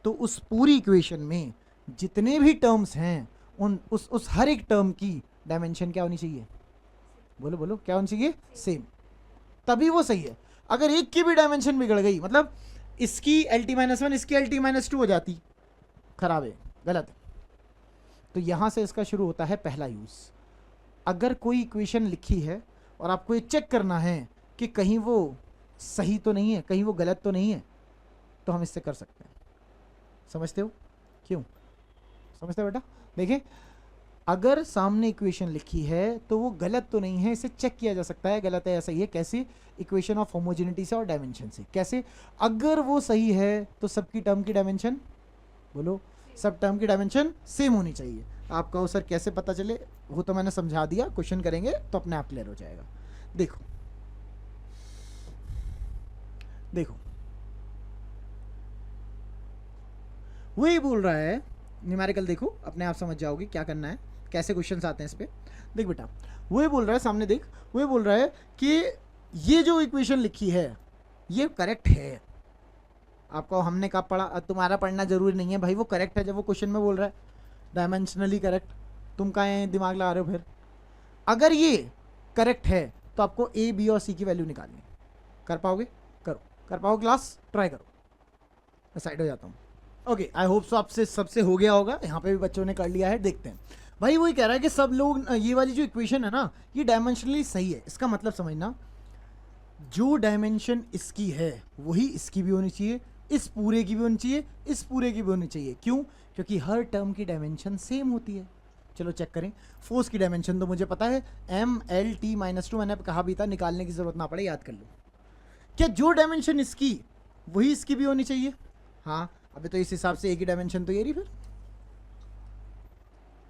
तो उस पूरी इक्वेशन में जितने भी टर्म्स हैं उन उस हर एक टर्म की डायमेंशन क्या होनी चाहिए, बोलो बोलो क्या होनी चाहिए, सेम, तभी वो सही है। अगर एक की भी डायमेंशन बिगड़ गई, मतलब इसकी एल टी -1 इसकी एल टी -2 हो जाती, खराब है, गलत है। तो यहां से इसका शुरू होता है पहला यूज। अगर कोई इक्वेशन लिखी है और आपको ये चेक करना है कि कहीं वो सही तो नहीं है, कहीं वो गलत तो नहीं है, तो हम इससे कर सकते हैं। समझते हो क्यों, समझते हो बेटा, देखें अगर सामने इक्वेशन लिखी है तो वो गलत तो नहीं है, इसे चेक किया जा सकता है गलत है या सही है, कैसे, इक्वेशन ऑफ होमोजेनिटी से और डायमेंशन से। कैसे, अगर वो सही है तो सबकी टर्म की डायमेंशन, बोलो, सब टर्म की डायमेंशन सेम होनी चाहिए। आप कहो सर कैसे पता चले, वो तो मैंने समझा दिया, क्वेश्चन करेंगे तो अपने आप क्लियर हो जाएगा। देखो देखो वही बोल रहा है, न्यूमेरिकल देखो अपने आप समझ जाओगे क्या करना है, कैसे क्वेश्चंस आते हैं इस पे। देख बेटा वही बोल रहा है सामने, देख वही बोल रहा है कि ये जो इक्वेशन लिखी है ये करेक्ट है। आपको हमने कब पढ़ा, तुम्हारा पढ़ना जरूरी नहीं है भाई, वो करेक्ट है जब वो क्वेश्चन में बोल रहा है डायमेंशनली करेक्ट, तुम कहाँ दिमाग लगा रहे हो फिर। अगर ये करेक्ट है तो आपको ए बी और सी की वैल्यू निकालनी, कर पाओगे, करो, कर पाओ क्लास, ट्राई करो। मैं साइड हो जाता हूँ। ओके, आई होप सो आपसे सबसे हो गया होगा, यहाँ पे भी बच्चों ने कर लिया है। देखते हैं भाई, वही कह रहा है कि सब लोग, ये वाली जो इक्वेशन है ना ये डायमेंशनली सही है। इसका मतलब समझना, जो डायमेंशन इसकी है वही इसकी भी होनी चाहिए, इस पूरे की भी होनी चाहिए, इस पूरे की भी होनी चाहिए। क्यों, क्योंकि हर टर्म की डायमेंशन सेम होती है। चलो चेक करें, फोर्स की डायमेंशन तो मुझे पता है, एम एल टी -2, मैंने कहा भी था निकालने की जरूरत ना पड़े, याद कर लो। क्या जो डायमेंशन इसकी वही इसकी भी होनी चाहिए, हाँ, अभी तो इस हिसाब से एक ही डायमेंशन तो ये रही, फिर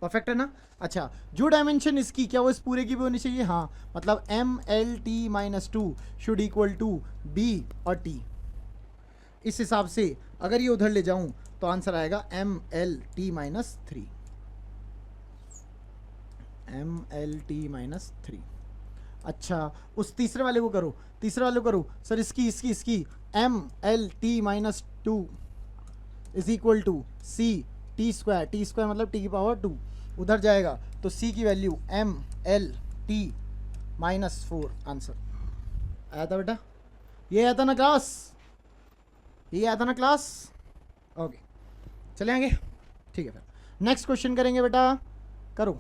परफेक्ट है ना। अच्छा, जो डायमेंशन इसकी क्या वो इस पूरे की भी होनी चाहिए, हाँ, मतलब M L T -2 should equal to B और टी। इस हिसाब से अगर ये उधर ले जाऊं तो आंसर आएगा M L T -3, M L T -3। अच्छा, उस तीसरे वाले को करो, तीसरे वाले को करो सर, इसकी M L T -2 is equal to C T square मतलब टी की पावर 2, उधर जाएगा तो सी की value M L T -4। Answer आया था बेटा, ये आया था ना क्लास, ये आया था ना क्लास। ओके, चले आएंगे, ठीक है। फिर नेक्स्ट क्वेश्चन करेंगे बेटा, करो,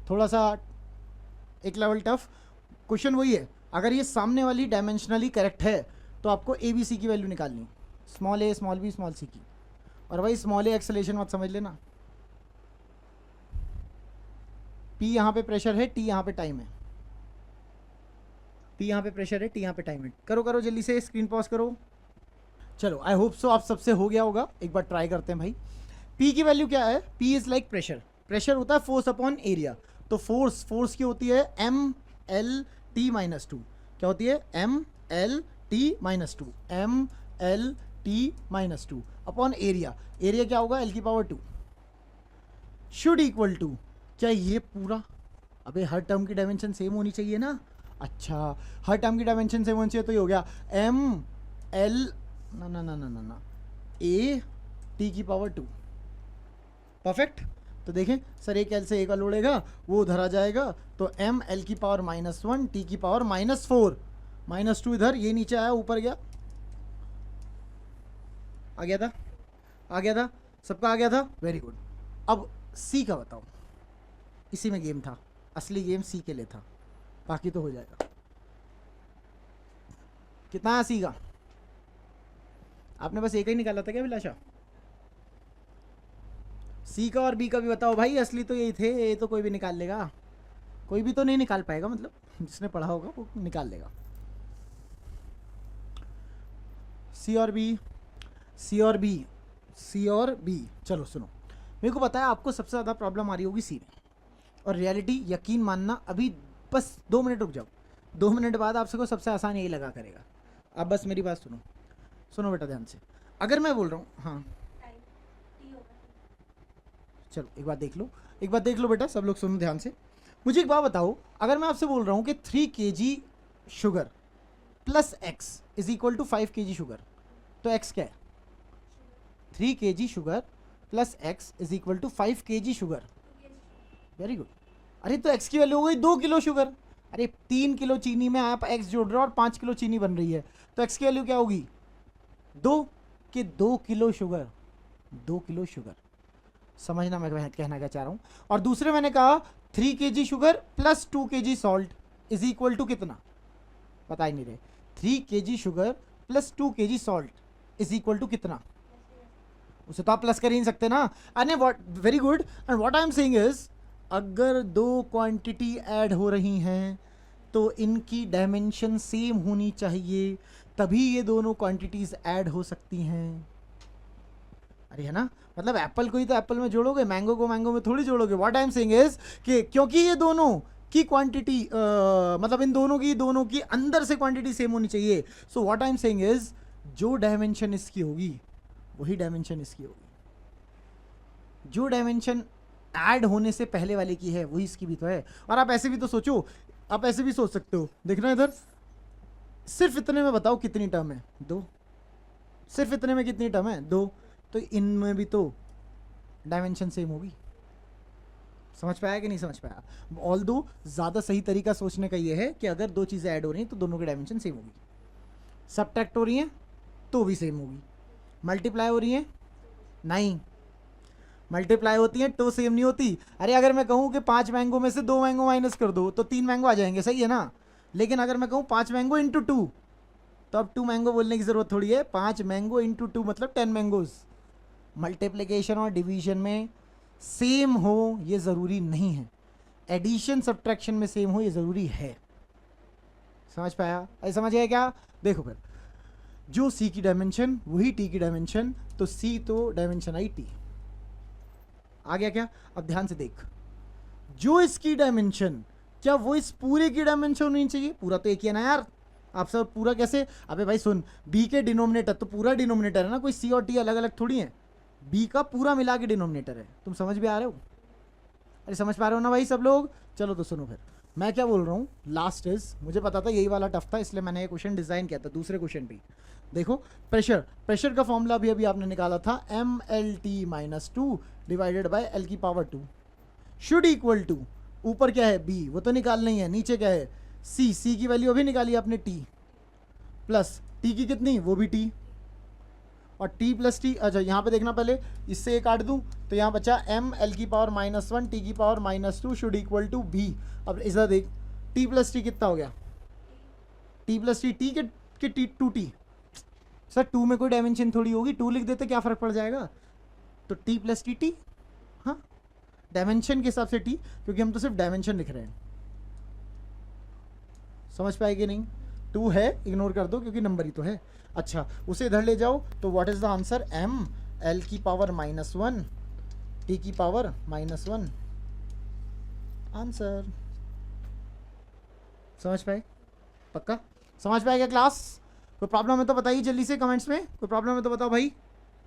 थोड़ा सा एक लेवल टफ क्वेश्चन। वही है, अगर ये सामने वाली डायमेंशनली करेक्ट है तो आपको ए बी सी की वैल्यू निकालनी, स्मॉल ए स्मॉल बी स्मॉल सी की। और भाई स्मॉल ए एक्सेलेरेशन मत समझ लेना, पी यहाँ पे प्रेशर है, टी यहाँ पे टाइम है, पी यहाँ पे प्रेशर है, टी यहाँ पे टाइम है। करो करो जल्दी से, स्क्रीन पॉज करो। चलो, आई होप सो आप सबसे हो गया होगा, एक बार ट्राई करते हैं भाई। पी की वैल्यू क्या है, P is like pressure, pressure होता है फोर्स अपॉन एरिया, तो फोर्स की होती है एम एल टी -2, क्या होती है, M L T -2, M L T -2 upon area, area क्या होगा, एल की पावर 2 शुड इक्वल टू, क्या ये पूरा, अबे हर टर्म की डायमेंशन सेम होनी चाहिए ना। अच्छा, हर टर्म की डायमेंशन सेम होनी चाहिए तो ये हो गया एम एल ना ए टी की पावर 2, परफेक्ट। तो देखें सर, एक एल से एक एल उड़ेगा, वो उधर आ जाएगा, तो एम एल की पावर -1 टी की पावर -4, -2 इधर, ये नीचे आया, ऊपर गया, आ गया था, आ गया था, सबका आ गया था, वेरी गुड। अब सी का बताओ, इसी में गेम था, असली गेम सी के लिए था, बाकी तो हो जाएगा। कितना है सी का? आपने बस एक ही निकाला था क्या अभिलाषा? सी का और बी का भी बताओ भाई, असली तो यही थे, ये तो कोई भी निकाल लेगा, कोई भी तो नहीं निकाल पाएगा, मतलब जिसने पढ़ा होगा वो निकाल लेगा। सी और बी, सी और बी, सी और बी। चलो सुनो, मेरे को पता है आपको सबसे ज़्यादा प्रॉब्लम आ रही होगी सी में, और रियलिटी यकीन मानना, अभी बस 2 मिनट रुक जाओ, 2 मिनट बाद आपसे को सबसे आसान यही लगा करेगा। आप बस मेरी बात सुनो, सुनो बेटा ध्यान से। अगर मैं बोल रहा हूँ, हाँ चलो एक बात देख लो, एक बात देख लो बेटा, सब लोग सुनो ध्यान से। मुझे एक बात बताओ, अगर मैं आपसे बोल रहा हूँ कि 3 kg sugar plus x is equal to 5 kg sugar, तो एक्स क्या है? 3 kg sugar plus x is equal to 5 kg sugar. Very good. अरे तो एक्स की वैल्यू हो गई 2 किलो शुगर। अरे 3 किलो चीनी में आप एक्स जोड़ रहे हो और 5 किलो चीनी बन रही है, तो एक्स की वैल्यू क्या होगी? 2 कि 2 किलो शुगर, 2 किलो शुगर। समझना मैं कहना क्या चाह रहा हूँ। और दूसरे मैंने कहा 3 kg sugar plus 2 kg salt is equal to कितना? बता ही नहीं रहे। 3 kg sugar plus 2 kg salt is equal to कितना? उसे तो आप प्लस कर ही नहीं सकते ना। अरे what, very good. And what I am saying is, अगर 2 क्वांटिटी ऐड हो रही हैं तो इनकी डायमेंशन सेम होनी चाहिए, तभी ये दोनों क्वांटिटीज ऐड हो सकती हैं। अरे है ना, मतलब एप्पल को ही तो एप्पल में जोड़ोगे, मैंगो को मैंगो में थोड़ी जोड़ोगे। What I am saying is कि क्योंकि ये दोनों की क्वांटिटी मतलब इन दोनों की अंदर से क्वांटिटी सेम होनी चाहिए। So what I am saying is, जो डायमेंशन इसकी होगी वही डायमेंशन इसकी होगी, जो डायमेंशन ऐड होने से पहले वाले की है वही इसकी भी तो है। और आप ऐसे भी तो सोचो, आप ऐसे भी सोच सकते हो, देखना इधर, सिर्फ इतने में बताओ कितनी टर्म है? 2। सिर्फ इतने में कितनी टर्म है? 2। तो इनमें भी तो डायमेंशन सेम होगी। समझ पाया कि नहीं समझ पाया? ऑल दो ज़्यादा सही तरीका सोचने का ये है कि अगर 2 चीज़ें ऐड हो रही हैं तो दोनों की डायमेंशन सेम होगी। सबट्रैक्ट हो रही हैं तो भी सेम होगी। मल्टीप्लाई हो रही हैं, नहीं, मल्टीप्लाई होती हैं तो सेम नहीं होती। अरे अगर मैं कहूँ कि 5 मैंगो में से 2 मैंगो माइनस कर दो तो 3 मैंगो आ जाएंगे, सही है ना। लेकिन अगर मैं कहूँ 5 मैंगो इंटू 2, तो अब 2 मैंगो बोलने की ज़रूरत थोड़ी है। 5 मैंगो इंटू 2 मतलब 10 मैंगोज। मल्टीप्लिकेशन और डिवीजन में सेम हो ये ज़रूरी नहीं है, एडिशन सब्ट्रैक्शन में सेम हो ये ज़रूरी है। समझ पाया? ऐसे समझ गया क्या? देखो फिर, जो सी की डायमेंशन वही टी की डायमेंशन, तो सी तो डायमेंशन आई टी। आ गया क्या? अब ध्यान से देख, जो इसकी डायमेंशन, क्या वो इस पूरे की डायमेंशन होनी चाहिए? पूरा तो एक ही है ना यार। आप सब पूरा कैसे? अबे भाई सुन, बी के डिनोमिनेटर तो पूरा डिनोमिनेटर है ना, कोई सी और टी अलग अलग थोड़ी है। बी का पूरा मिला के डिनोमिनेटर है। तुम समझ भी आ रहे हो? अरे समझ पा रहे हो ना भाई सब लोग? चलो तो सुनो फिर, मैं क्या बोल रहा हूँ। लास्ट इज, मुझे पता था यही वाला टफ था, इसलिए मैंने ये क्वेश्चन डिजाइन किया था दूसरे क्वेश्चन पे। देखो, प्रेशर, प्रेशर का फॉर्मूला भी अभी आपने निकाला था, M L T minus 2 divided by L की पावर 2 शुड इक्वल टू, ऊपर क्या है बी, वो तो निकालना ही है, नीचे क्या है सी, सी की वैल्यू अभी निकाली आपने टी, प्लस टी की कितनी, वो भी टी, और टी प्लस टी। अच्छा यहाँ पे देखना, पहले इससे ये काट दूँ तो यहाँ बचा एम एल की पावर -1 टी की power -2 should equal to B. अब इधर देख, टी प्लस टी कितना हो गया? टी प्लस टी, टी के टी 2t। सर 2 में कोई डायमेंशन थोड़ी होगी, 2 लिख देते क्या फ़र्क पड़ जाएगा? तो टी प्लस टी टी, हाँ डायमेंशन के हिसाब से टी, क्योंकि हम तो सिर्फ डायमेंशन लिख रहे हैं। समझ पाएगी नहीं? 2 है, इग्नोर कर दो क्योंकि नंबर ही तो है। अच्छा उसे इधर ले जाओ तो what is the answer, M L की पावर -1 टी की पावर -1, आंसर। समझ पाए? पक्का समझ पाए क्या क्लास? कोई प्रॉब्लम है तो बताइए जल्दी से कमेंट्स में, कोई प्रॉब्लम है तो बताओ भाई।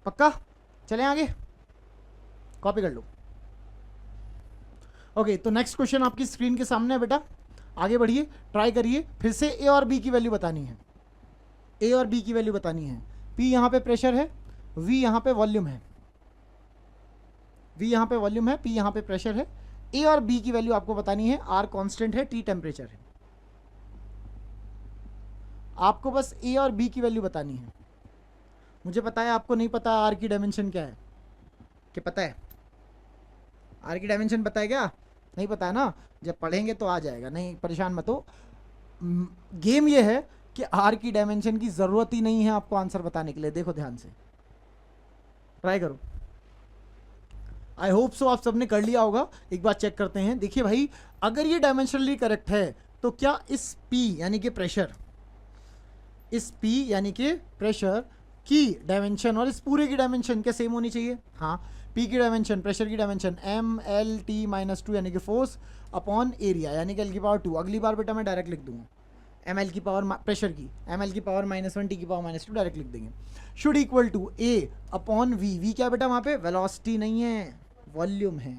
पक्का? चलें आगे, कॉपी कर लो। ओके तो नेक्स्ट क्वेश्चन आपकी स्क्रीन के सामने है बेटा, आगे बढ़िए, ट्राई करिए। फिर से ए और बी की वैल्यू बतानी है, ए और बी की वैल्यू बतानी है। पी यहाँ पे प्रेशर है, वी यहाँ पे वॉल्यूम है, वी यहाँ पे वॉल्यूम है, पी यहाँ पे प्रेशर है। ए और बी की वैल्यू आपको बतानी है, आर कांस्टेंट है, टी टेम्परेचर है। आपको बस ए और बी की वैल्यू बतानी है। मुझे पता है आपको नहीं पता आर की डायमेंशन क्या है, क्या पता है? आर की डायमेंशन पता है क्या? नहीं पता है ना, जब पढ़ेंगे तो आ जाएगा, नहीं परेशान मत हो। गेम ये है कि आर की डायमेंशन की ज़रूरत ही नहीं है आपको आंसर बताने के लिए। देखो ध्यान से, ट्राई करो। आई होप सो आप सबने कर लिया होगा। एक बार चेक करते हैं। देखिए भाई, अगर ये डायमेंशनली करेक्ट है तो क्या इस P यानी कि प्रेशर, इस P यानी कि प्रेशर की डायमेंशन और इस पूरे की डायमेंशन क्या सेम होनी चाहिए? हाँ, P की डायमेंशन, प्रेशर की डायमेंशन MLT-2 यानी कि फोर्स अपॉन एरिया यानी कि L की पावर 2। अगली बार बेटा मैं डायरेक्ट लिख दूंगा ML की पावर प्रेशर की ML की पावर -1 T की पावर -2 डायरेक्ट लिख देंगे। Should equal to A upon V। V क्या बेटा वहाँ पे? वेलोसिटी नहीं है, वॉल्यूम है,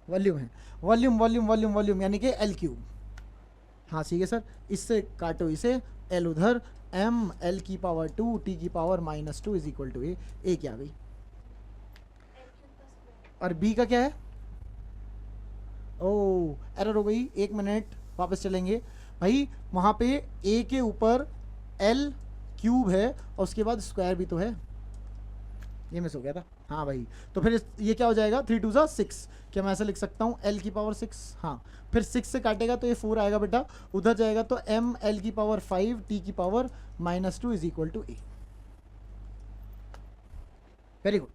वॉल्यूम है, वॉल्यूम वॉल्यूम वॉल्यूम वॉल्यूम यानी कि L3। हाँ ठीक है सर, इससे काटो इसे, L उधर, M L की पावर 2 T की power -2 is equal to A क्या आ गई? और B का क्या है? ओ एरर हो गई, 1 मिनट वापस चलेंगे भाई। वहाँ पे A के ऊपर L³ है और उसके बाद स्क्वायर भी तो है, ये मिस हो गया था। हाँ भाई, तो फिर ये क्या हो जाएगा? 3 2 ज़ा 6। क्या मैं ऐसा लिख सकता हूँ L की पावर 6? हाँ, फिर 6 से काटेगा तो ये 4 आएगा बेटा, उधर जाएगा तो M L की पावर 5 T की power -2 is equal to A। Very good.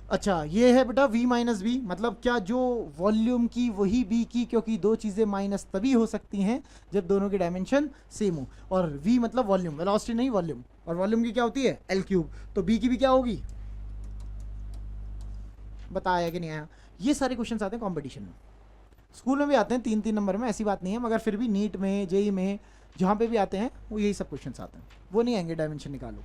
अच्छा, ये है बेटा V माइनस B, मतलब क्या जो वॉल्यूम की वही B की, क्योंकि दो चीज़ें माइनस तभी हो सकती हैं जब दोनों की डायमेंशन सेम हो। और V मतलब वॉल्यूम, वेलोसिटी नहीं वॉल्यूम, और वॉल्यूम की क्या होती है? L3। तो B की भी क्या होगी? बताया कि नहीं आया? ये सारे क्वेश्चन आते हैं कंपटीशन में, स्कूल में भी आते हैं 3-3 नंबर में, ऐसी बात नहीं है, मगर फिर भी नीट में, जेई में, जहाँ पे भी आते हैं वो यही सब क्वेश्चन आते हैं। वो नहीं आएंगे डायमेंशन निकालो,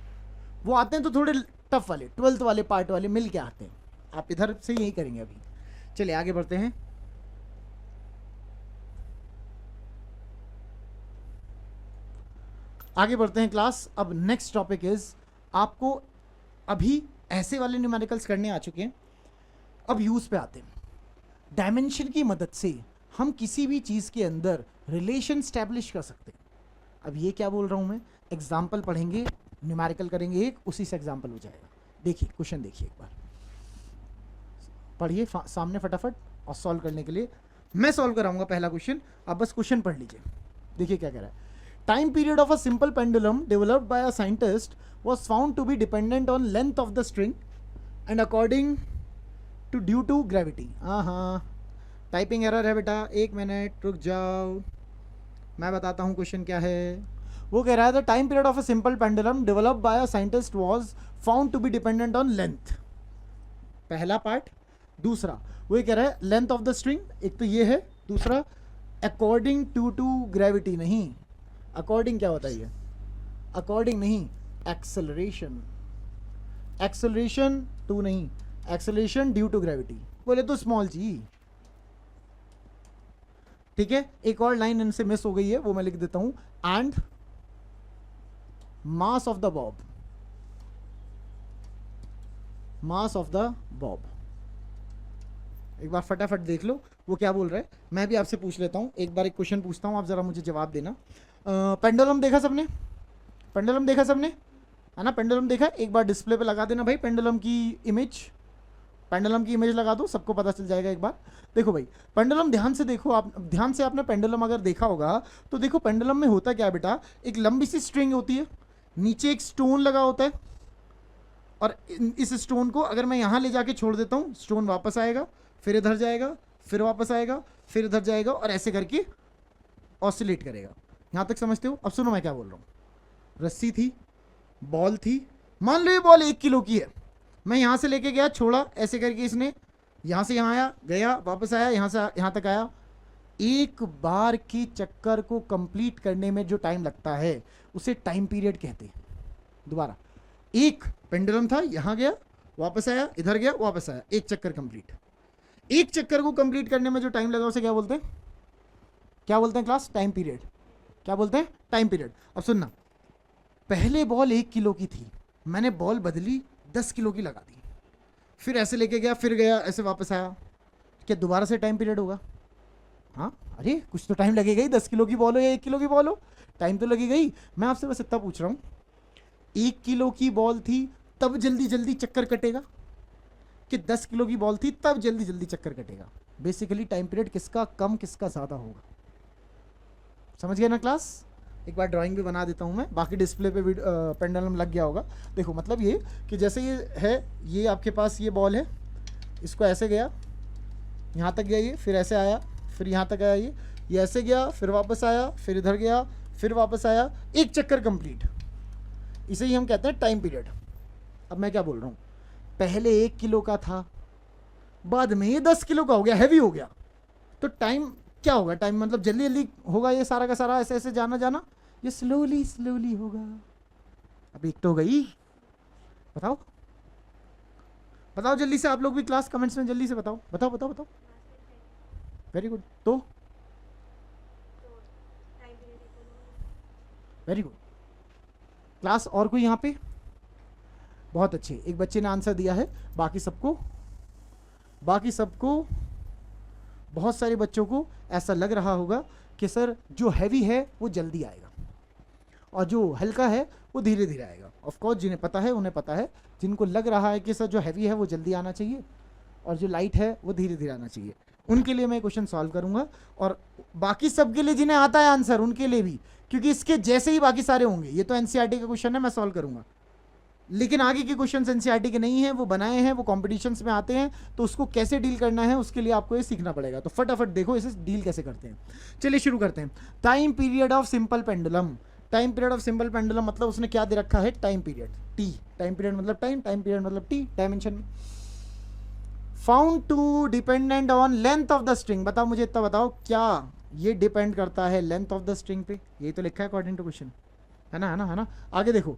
वो आते हैं तो थोड़े टफ वाले, 12th वाले पार्ट वाले मिल के आते हैं। आप इधर से यही करेंगे अभी। चलिए आगे बढ़ते हैं। आगे बढ़ते हैं क्लास। अब नेक्स्ट टॉपिक इज, आपको अभी ऐसे वाले न्यूमेरिकल्स करने आ चुके हैं, अब यूज पे आते हैं। डायमेंशन की मदद से हम किसी भी चीज़ के अंदर रिलेशन स्टैब्लिश कर सकते हैं। अब ये क्या बोल रहा हूँ मैं, एग्जाम्पल पढ़ेंगे, न्यूमेरिकल करेंगे एक, उसी से एग्जाम्पल हो जाएगा। देखिए क्वेश्चन देखिए, एक बार पढ़िए सामने फटाफट, और सॉल्व करने के लिए मैं सॉल्व कराऊंगा पहला क्वेश्चन, आप बस क्वेश्चन पढ़ लीजिए। देखिए क्या कह रहा है। Time period of a simple pendulum developed by a scientist was found to be dependent on length of the string and according to due to gravity. हाँ, टाइपिंग एरर है बेटा, 1 मिनट रुक जाओ, मैं बताता हूँ क्वेश्चन क्या है। वो कह रहा है the time period of a simple pendulum developed by a scientist was found to be dependent on length, पहला पार्ट। दूसरा वो ये कह रहा है लेंथ ऑफ द स्ट्रिंग, एक तो ये है, दूसरा अकॉर्डिंग टू ग्रेविटी। नहीं, अकॉर्डिंग क्या होता है ये? अकॉर्डिंग नहीं, एक्सेलरेशन, एक्सेलरेशन टू नहीं, एक्सेलरेशन ड्यू टू ग्रेविटी। बोले तो स्मॉल जी, ठीक है। एक और लाइन इनसे मिस हो गई है, वो मैं लिख देता हूं, and mass of the Bob, mass of the Bob. एक बार फटाफट देख लो वो क्या बोल रहा है। मैं भी आपसे पूछ लेता हूँ, एक बार एक क्वेश्चन पूछता हूँ, आप जरा मुझे जवाब देना। पेंडुलम देखा सबने? पेंडुलम देखा सबने, है ना? पेंडुलम देखा? एक बार डिस्प्ले पे लगा देना भाई पेंडुलम की इमेज, पेंडुलम की इमेज लगा दो, सबको पता चल जाएगा। एक बार देखो भाई, पेंडुलम ध्यान से देखो, आप ध्यान से, आपने पेंडुलम अगर देखा होगा तो देखो पेंडुलम में होता क्या है बेटा, एक लंबी सी स्ट्रिंग होती है, नीचे एक स्टोन लगा होता है, और इस स्टोन को अगर मैं यहाँ ले जाके छोड़ देता हूँ, स्टोन वापस आएगा, फिर इधर जाएगा, फिर वापस आएगा, फिर इधर जाएगा, और ऐसे करके ऑसिलेट करेगा। यहाँ तक समझते हो? अब सुनो मैं क्या बोल रहा हूँ। रस्सी थी, बॉल थी, मान लो ये बॉल 1 किलो की है, मैं यहाँ से लेके गया, छोड़ा, ऐसे करके इसने यहाँ से यहाँ आया, गया, वापस आया, यहाँ से यहाँ तक आया। एक बार के चक्कर को कंप्लीट करने में जो टाइम लगता है उसे टाइम पीरियड कहते हैं। दोबारा, एक पेंडुलम था, यहाँ गया, वापस आया, इधर गया, वापस आया, एक चक्कर कंप्लीट। एक चक्कर को कंप्लीट करने में जो टाइम लगा उसे क्या बोलते हैं? क्या बोलते हैं क्लास? Time period. क्या बोलते हैं? Time period. अब सुनना, पहले बॉल 1 किलो की थी, मैंने बॉल बदली 10 किलो की लगा दी, फिर ऐसे लेके गया, फिर गया, ऐसे वापस आया, क्या दोबारा से टाइम पीरियड होगा? हाँ, अरे कुछ तो टाइम लगेगा ही, 10 किलो की बॉल हो या 1 किलो की बॉल हो, टाइम तो लगेगा ही। मैं आपसे बस इतना पूछ रहा हूँ, 1 किलो की बॉल थी तब जल्दी जल्दी चक्कर कटेगा, कि 10 किलो की बॉल थी तब जल्दी जल्दी चक्कर कटेगा? बेसिकली टाइम पीरियड किसका कम किसका ज़्यादा होगा। समझ गए ना क्लास। एक बार ड्राइंग भी बना देता हूँ मैं, बाकी डिस्प्ले पे भी पेंडुलम लग गया होगा। देखो मतलब ये कि जैसे ये है, ये आपके पास ये बॉल है, इसको ऐसे गया, यहाँ तक गया ये, फिर ऐसे आया, फिर यहाँ तक आया ये ऐसे गया, फिर वापस आया, फिर इधर गया, फिर वापस आया, एक चक्कर कंप्लीट। इसे ही हम कहते हैं टाइम पीरियड। अब मैं क्या बोल रहा हूँ, पहले 1 किलो का था, बाद में ये 10 किलो का हो गया, हैवी हो गया, तो टाइम क्या होगा? टाइम मतलब जल्दी जल्दी होगा ये सारा का सारा, ऐसे ऐसे जाना जाना, ये स्लोली स्लोली होगा। अब एक तो हो गई, बताओ बताओ जल्दी से, आप लोग भी क्लास कमेंट्स में जल्दी से बताओ बताओ बताओ बताओ। वेरी गुड, तो वेरी गुड क्लास। और कोई यहाँ पे? बहुत अच्छे, एक बच्चे ने आंसर दिया है, बाकी सबको बहुत सारे बच्चों को ऐसा लग रहा होगा कि सर जो हैवी है वो जल्दी आएगा और जो हल्का है वो धीरे धीरे आएगा। ऑफ कोर्स जिन्हें पता है उन्हें पता है, जिनको लग रहा है कि सर जो हैवी है वो जल्दी आना चाहिए और जो लाइट है वो धीरे धीरे आना चाहिए, उनके लिए मैं क्वेश्चन सॉल्व करूंगा। और बाकी सबके लिए जिन्हें आता है आंसर उनके लिए भी, क्योंकि इसके जैसे ही बाकी सारे होंगे। ये तो एनसीईआरटी का क्वेश्चन है, मैं सॉल्व करूंगा, लेकिन आगे के क्वेश्चन एनसीईआरटी के नहीं हैं, वो बनाए हैं, वो कॉम्पिटिशन्स में आते हैं, तो उसको कैसे डील करना है उसके लिए आपको ये सीखना पड़ेगा। तो फटाफट देखो इसे डील कैसे करते हैं। चलिए शुरू करते हैं। Time period of simple pendulum. Time period of simple pendulum मतलब उसने क्या दे रखा है? Time period T. Time period मतलब टाइम पीरियड मतलब टी, डायमेंशन में। Found to dependent on length of the string. बताओ मुझे इतना बताओ, क्या ये डिपेंड करता है लेंथ ऑफ द स्ट्रिंग पे? यही तो लिखा है अकॉर्डिंग टू क्वेश्चन, है ना, है ना, है ना। आगे देखो,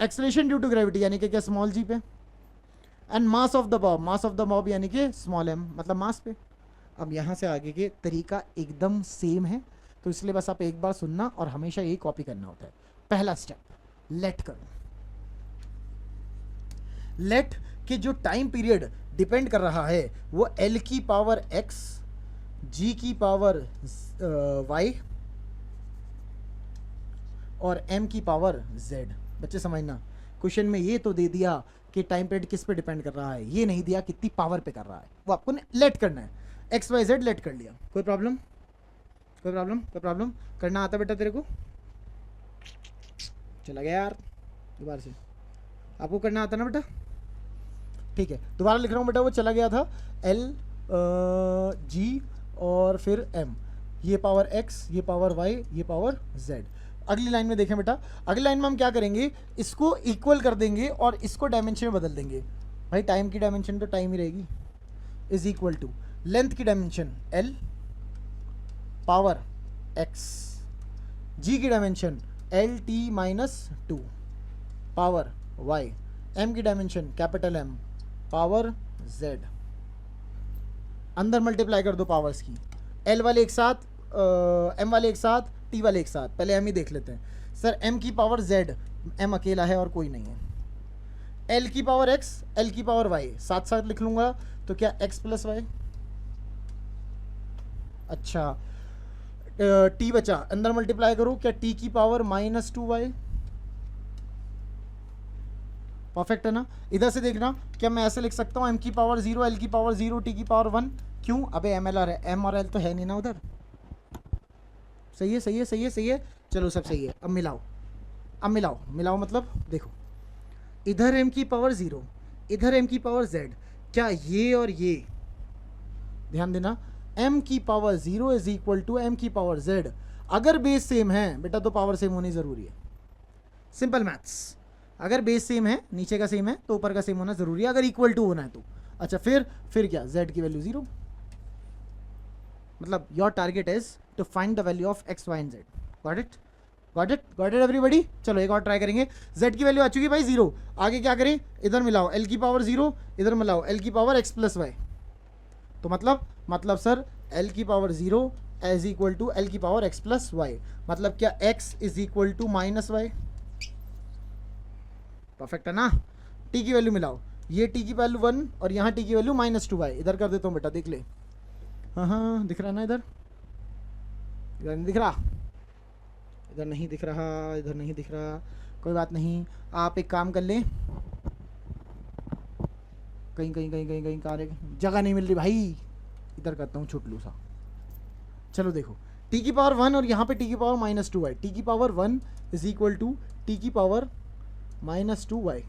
एक्सेलरेशन ड्यू टू ग्रेविटी यानी कि क्या? स्मॉल जी पे। And mass of the Bob, mass of the Bob यानी कि स्मॉल एम, मतलब मास पे। अब यहाँ से आगे के तरीका एकदम सेम है, तो इसलिए बस आप एक बार सुनना और हमेशा यही कॉपी करना होता है। पहला स्टेप, लेट करो। लेट के जो टाइम पीरियड डिपेंड कर रहा है वो एल की पावर एक्स, जी की पावर वाई और एम की पावर जेड। बच्चे समझना, क्वेश्चन में ये तो दे दिया कि टाइम पीरियड किस पे डिपेंड कर रहा है, ये नहीं दिया कितनी पावर पे कर रहा है, वो आपको लेट करना है। एक्स वाई जेड लेट कर लिया, कोई प्रॉब्लम? कोई प्रॉब्लम? कोई प्रॉब्लम? करना आता बेटा तेरे को? चला गया यार, दोबारा से। आपको करना आता ना बेटा? ठीक है, दोबारा लिख रहा हूँ बेटा, वो चला गया था। एल जी और फिर एम, ये पावर एक्स, ये पावर वाई, ये पावर जेड। अगली लाइन में देखें बेटा, अगली लाइन में हम क्या करेंगे, इसको इक्वल कर देंगे और इसको डायमेंशन में बदल देंगे। भाई टाइम की डायमेंशन तो टाइम ही रहेगी, इज इक्वल टू लेंथ की dimension L power X, G की dimension L T minus two power Y, M की dimension capital M power Z. अंदर मल्टीप्लाई कर दो पावर्स की, एल वाले एक साथ, एम वाले एक साथ, टी वाले एक साथ। पहले एम ही देख लेते हैं। सर एम की पावर जेड, एम अकेला है और कोई नहीं है। एल की पावर एक्स, एल की पावर वाई, साथ साथ लिख लूंगा, तो क्या एक्स प्लस वाई। अच्छा, टी बचा, अंदर मल्टीप्लाई करो, क्या टी की power minus two y. Perfect है ना। इधर से देखना, क्या मैं ऐसे लिख सकता हूँ, एम की पावर 0, एल की पावर 0, टी की पावर 1। क्यों? अबे एम एल और एम और एल तो है नहीं ना उधर। सही है, सही है, सही है, सही है, चलो सब सही है। अब मिलाओ, अब मिलाओ, मिलाओ मतलब देखो, इधर m की पावर 0, इधर m की पावर z, क्या ये और ये, ध्यान देना, m की power 0 is equal to m की पावर z। अगर बेस सेम है बेटा तो पावर सेम होनी जरूरी है। सिंपल मैथ्स, अगर बेस सेम है, नीचे का सेम है, तो ऊपर का सेम होना जरूरी है, अगर इक्वल टू होना है तो। अच्छा, फिर क्या, z की वैल्यू 0, मतलब your target is to find the value of x, y and z। Got it, got it, got it everybody. चलो एक और ट्राई करेंगे। z की वैल्यू आ चुकी भाई 0, आगे क्या करें, इधर मिलाओ l की पावर 0, इधर मिलाओ l की पावर x प्लस वाई। तो मतलब सर l की power 0 as equal to l की पावर x प्लस वाई, मतलब क्या x is equal to minus y. Perfect है ना। t की वैल्यू मिलाओ, ये t की वैल्यू 1 और यहाँ t की वैल्यू माइनस 2 वाई। इधर कर देता हूँ बेटा, देख ले। हाँ दिख रहा ना, इधर इधर नहीं दिख रहा, इधर नहीं दिख रहा, इधर नहीं दिख रहा, कोई बात नहीं। आप एक काम कर लें, कहीं कहीं कहीं कहीं कहीं कार जगह नहीं मिल रही भाई, इधर करता हूँ छुटलू सा। चलो देखो, टी की पावर 1 और यहाँ पे टी की पावर -2 है। टी की power 1 is equal to t की पावर -2y।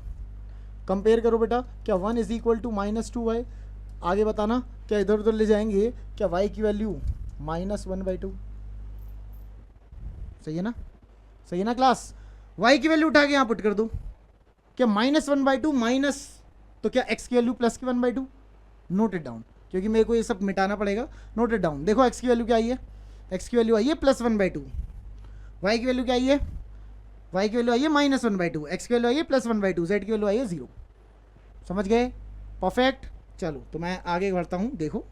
कंपेयर करो बेटा, क्या 1 इज इक्वल टू -2y? आगे बताना, क्या इधर उधर ले जाएंगे? क्या y की वैल्यू -1/2? सही है ना? सही है ना क्लास? y की वैल्यू उठा के यहाँ पुट कर दो। क्या -1/2 माइनस, तो क्या x की वैल्यू प्लस की 1/2? नोट इट डाउन, क्योंकि मेरे को ये सब मिटाना पड़ेगा। Note it down. देखो x की वैल्यू क्या आई है? x की वैल्यू आई है +1/2। y की वैल्यू क्या आई है? y की वैल्यू आई है -1/2। x की वैल्यू आई है +1/2। z की वैल्यू आई है 0। समझ गए? परफेक्ट। चलो तो मैं आगे बढ़ता हूं। देखो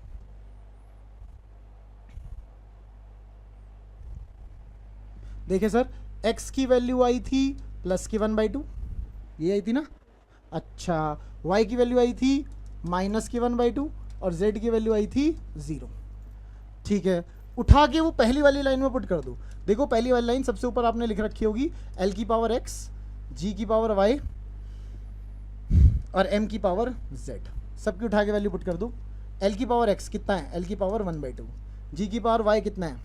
देखिए सर, x की वैल्यू आई थी प्लस की 1/2, ये आई थी ना। अच्छा, y की वैल्यू आई थी माइनस की 1/2 और z की वैल्यू आई थी 0। ठीक है, उठा के वो पहली वाली लाइन में पुट कर दो। देखो पहली वाली लाइन सबसे ऊपर आपने लिख रखी होगी l की पावर x, g की पावर y और m की पावर z। सबकी उठा के वैल्यू पुट कर दो। l की पावर x कितना है? l की पावर 1/2। g की पावर y कितना है?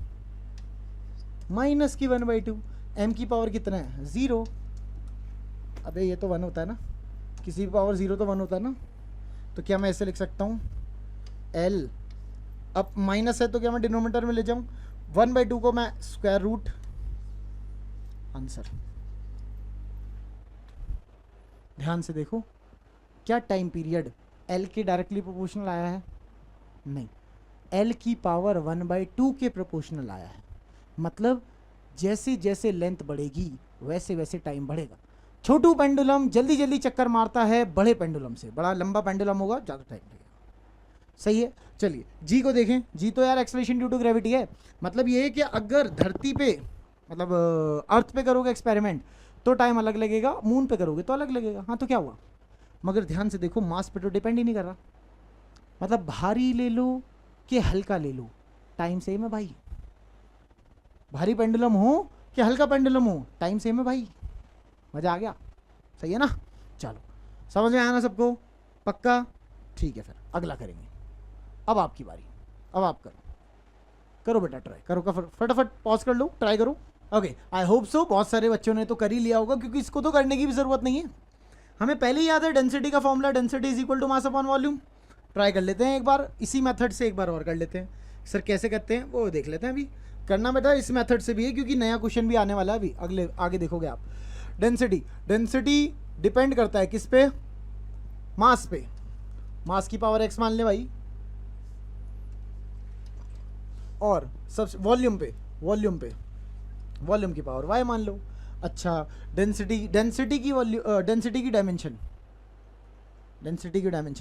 माइनस की 1/2। m की पावर कितना है? 0। अबे ये तो 1 होता है ना, किसी की पावर 0 तो 1 होता है ना। तो क्या मैं ऐसे लिख सकता हूँ l, अब माइनस है तो क्या मैं डिनोमिनेटर में ले जाऊँ? 1/2 को मैं स्क्वायर रूट, आंसर। ध्यान से देखो, क्या टाइम पीरियड l के डायरेक्टली प्रोपोर्शनल आया है? नहीं, l की पावर 1/2 के प्रोपोर्शनल आया है। मतलब जैसे जैसे लेंथ बढ़ेगी वैसे वैसे टाइम बढ़ेगा। छोटू पेंडुलम जल्दी जल्दी चक्कर मारता है बड़े पेंडुलम से। बड़ा लंबा पेंडुलम होगा, ज़्यादा टाइम लगेगा। सही है। चलिए जी को देखें। जी तो यार एक्सेलरेशन ड्यू टू ग्रेविटी है। मतलब ये है कि अगर धरती पे, मतलब अर्थ पे करोगे एक्सपेरिमेंट तो टाइम अलग लगेगा, मून पे करोगे तो अलग लगेगा। हाँ तो क्या हुआ? मगर ध्यान से देखो, मास पे तो डिपेंड ही नहीं कर रहा। मतलब भारी ले लो कि हल्का ले लो, टाइम सेम है भाई। भारी पेंडुलम हो कि हल्का पेंडुलम हो, टाइम सेम है भाई। मजा आ गया? सही है ना? चलो, समझ में आया ना सबको? पक्का? ठीक है, फिर अगला करेंगे। अब आपकी बारी, अब आप करो। करो बेटा, ट्राई करो। फटाफट पॉज कर लो, ट्राई करो। ओके, आई होप सो बहुत सारे बच्चों ने तो कर ही लिया होगा, क्योंकि इसको तो करने की भी जरूरत नहीं है। हमें पहले ही याद है डेंसिटी का formula, density is equal to mass upon volume. Try कर लेते हैं एक बार, इसी मेथड से एक बार और कर लेते हैं। सर कैसे करते हैं वो देख लेते हैं। अभी करना बेटा इस मेथड से भी है, क्योंकि नया क्वेश्चन भी आने वाला है अभी, अगले आगे देखोगे आप। डेंसिटी डिपेंड करता है किस पे? मास पे। मास की पावर x मान ले भाई, और सब वॉल्यूम पे वॉल्यूम की पावर y मान लो। अच्छा, डेंसिटी की डायमेंशन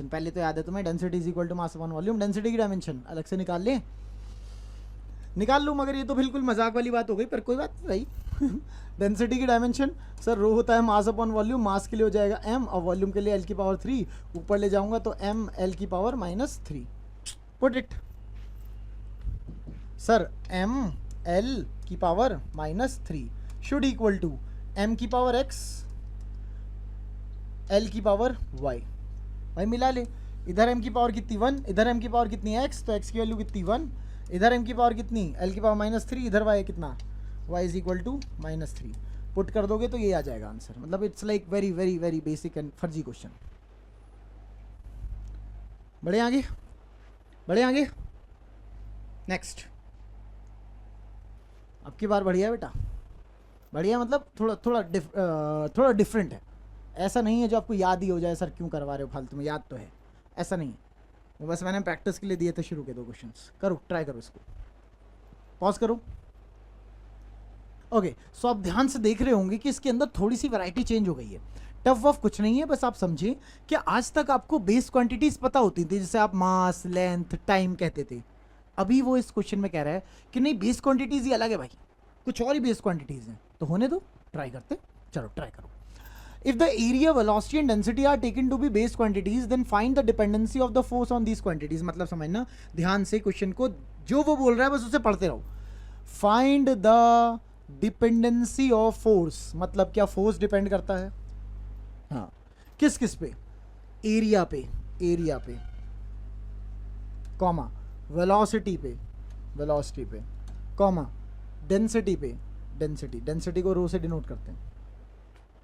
पहले तो याद है तुम्हें, density is equal to mass upon volume. Density की डायमेंशन अलग से निकाल लूँ, मगर ये तो बिल्कुल मजाक वाली बात हो गई, पर कोई बात नहीं भाई। डेंसिटी की डायमेंशन सर रो होता है मास अपॉन वॉल्यूम। मास के लिए हो जाएगा m और वॉल्यूम के लिए l की पावर 3। ऊपर ले जाऊंगा तो m l की power -3। Put it sir, m l की power -3 should equal to m की पावर x l की पावर y। भाई मिला ले, इधर m की पावर कितनी 1, इधर m की पावर कितनी x, तो x की वैल्यू कितनी 1, इधर m की पावर कितनी l की पावर -3, इधर y कितना, y is equal to -3। Put कर दोगे तो ये आ जाएगा आंसर। मतलब it's like very very very basic and फर्जी क्वेश्चन। बढ़े आगे। नेक्स्ट, अब की बार बढ़िया बेटा, बढ़िया मतलब थोड़ा डिफरेंट है। ऐसा नहीं है जो आपको याद ही हो जाए, सर क्यों करवा रहे हो फालतू में, याद तो है, ऐसा नहीं है। वो बस मैंने प्रैक्टिस के लिए दिए थे शुरू के 2 क्वेश्चंस। करो, ट्राई करो इसको, पॉज करो। ओके, सो आप ध्यान से देख रहे होंगे कि इसके अंदर थोड़ी सी वैरायटी चेंज हो गई है। टफ वफ कुछ नहीं है, बस आप समझिए कि आज तक आपको बेस क्वांटिटीज पता होती थी, जैसे आप मास, लेंथ, टाइम कहते थे। अभी वो इस क्वेश्चन में कह रहा है कि नहीं, बेस क्वांटिटीज ही अलग है भाई, कुछ और ही बेस क्वांटिटीज हैं। तो होने दो, ट्राई करते। चलो ट्राई करो। If the area, velocity and density are taken to be base quantities, then find the dependency of the force on these quantities। मतलब समझना ध्यान से क्वेश्चन को, जो वो बोल रहा है बस उसे पढ़ते रहो। Find the dependency of force, मतलब क्या फोर्स डिपेंड करता है? हाँ, किस पे? एरिया पे, कॉमा वेलोसिटी पे कॉमा डेंसिटी पे, डेंसिटी को रो से डिनोट करते हैं,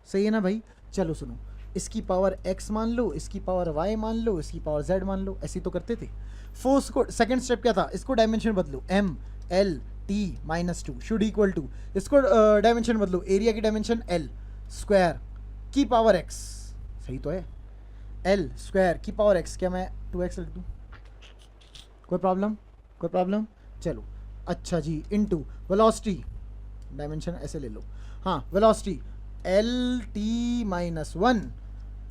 सही है ना भाई। चलो सुनो, इसकी पावर x मान लो, इसकी पावर y मान लो, इसकी पावर z मान लो, ऐसे तो करते थे। फोर्स को सेकंड स्टेप क्या था, इसको डायमेंशन बदलो, m l t -2 should equal to, इसको डायमेंशन बदलो, एरिया की डायमेंशन l स्क्वायर की पावर x, सही तो है, l स्क्वायर की पावर x, क्या मैं 2x लिख दूँ, कोई प्रॉब्लम, चलो अच्छा जी, इनटू वेलोसिटी, डायमेंशन ऐसे ले लो, हाँ velocity L T -1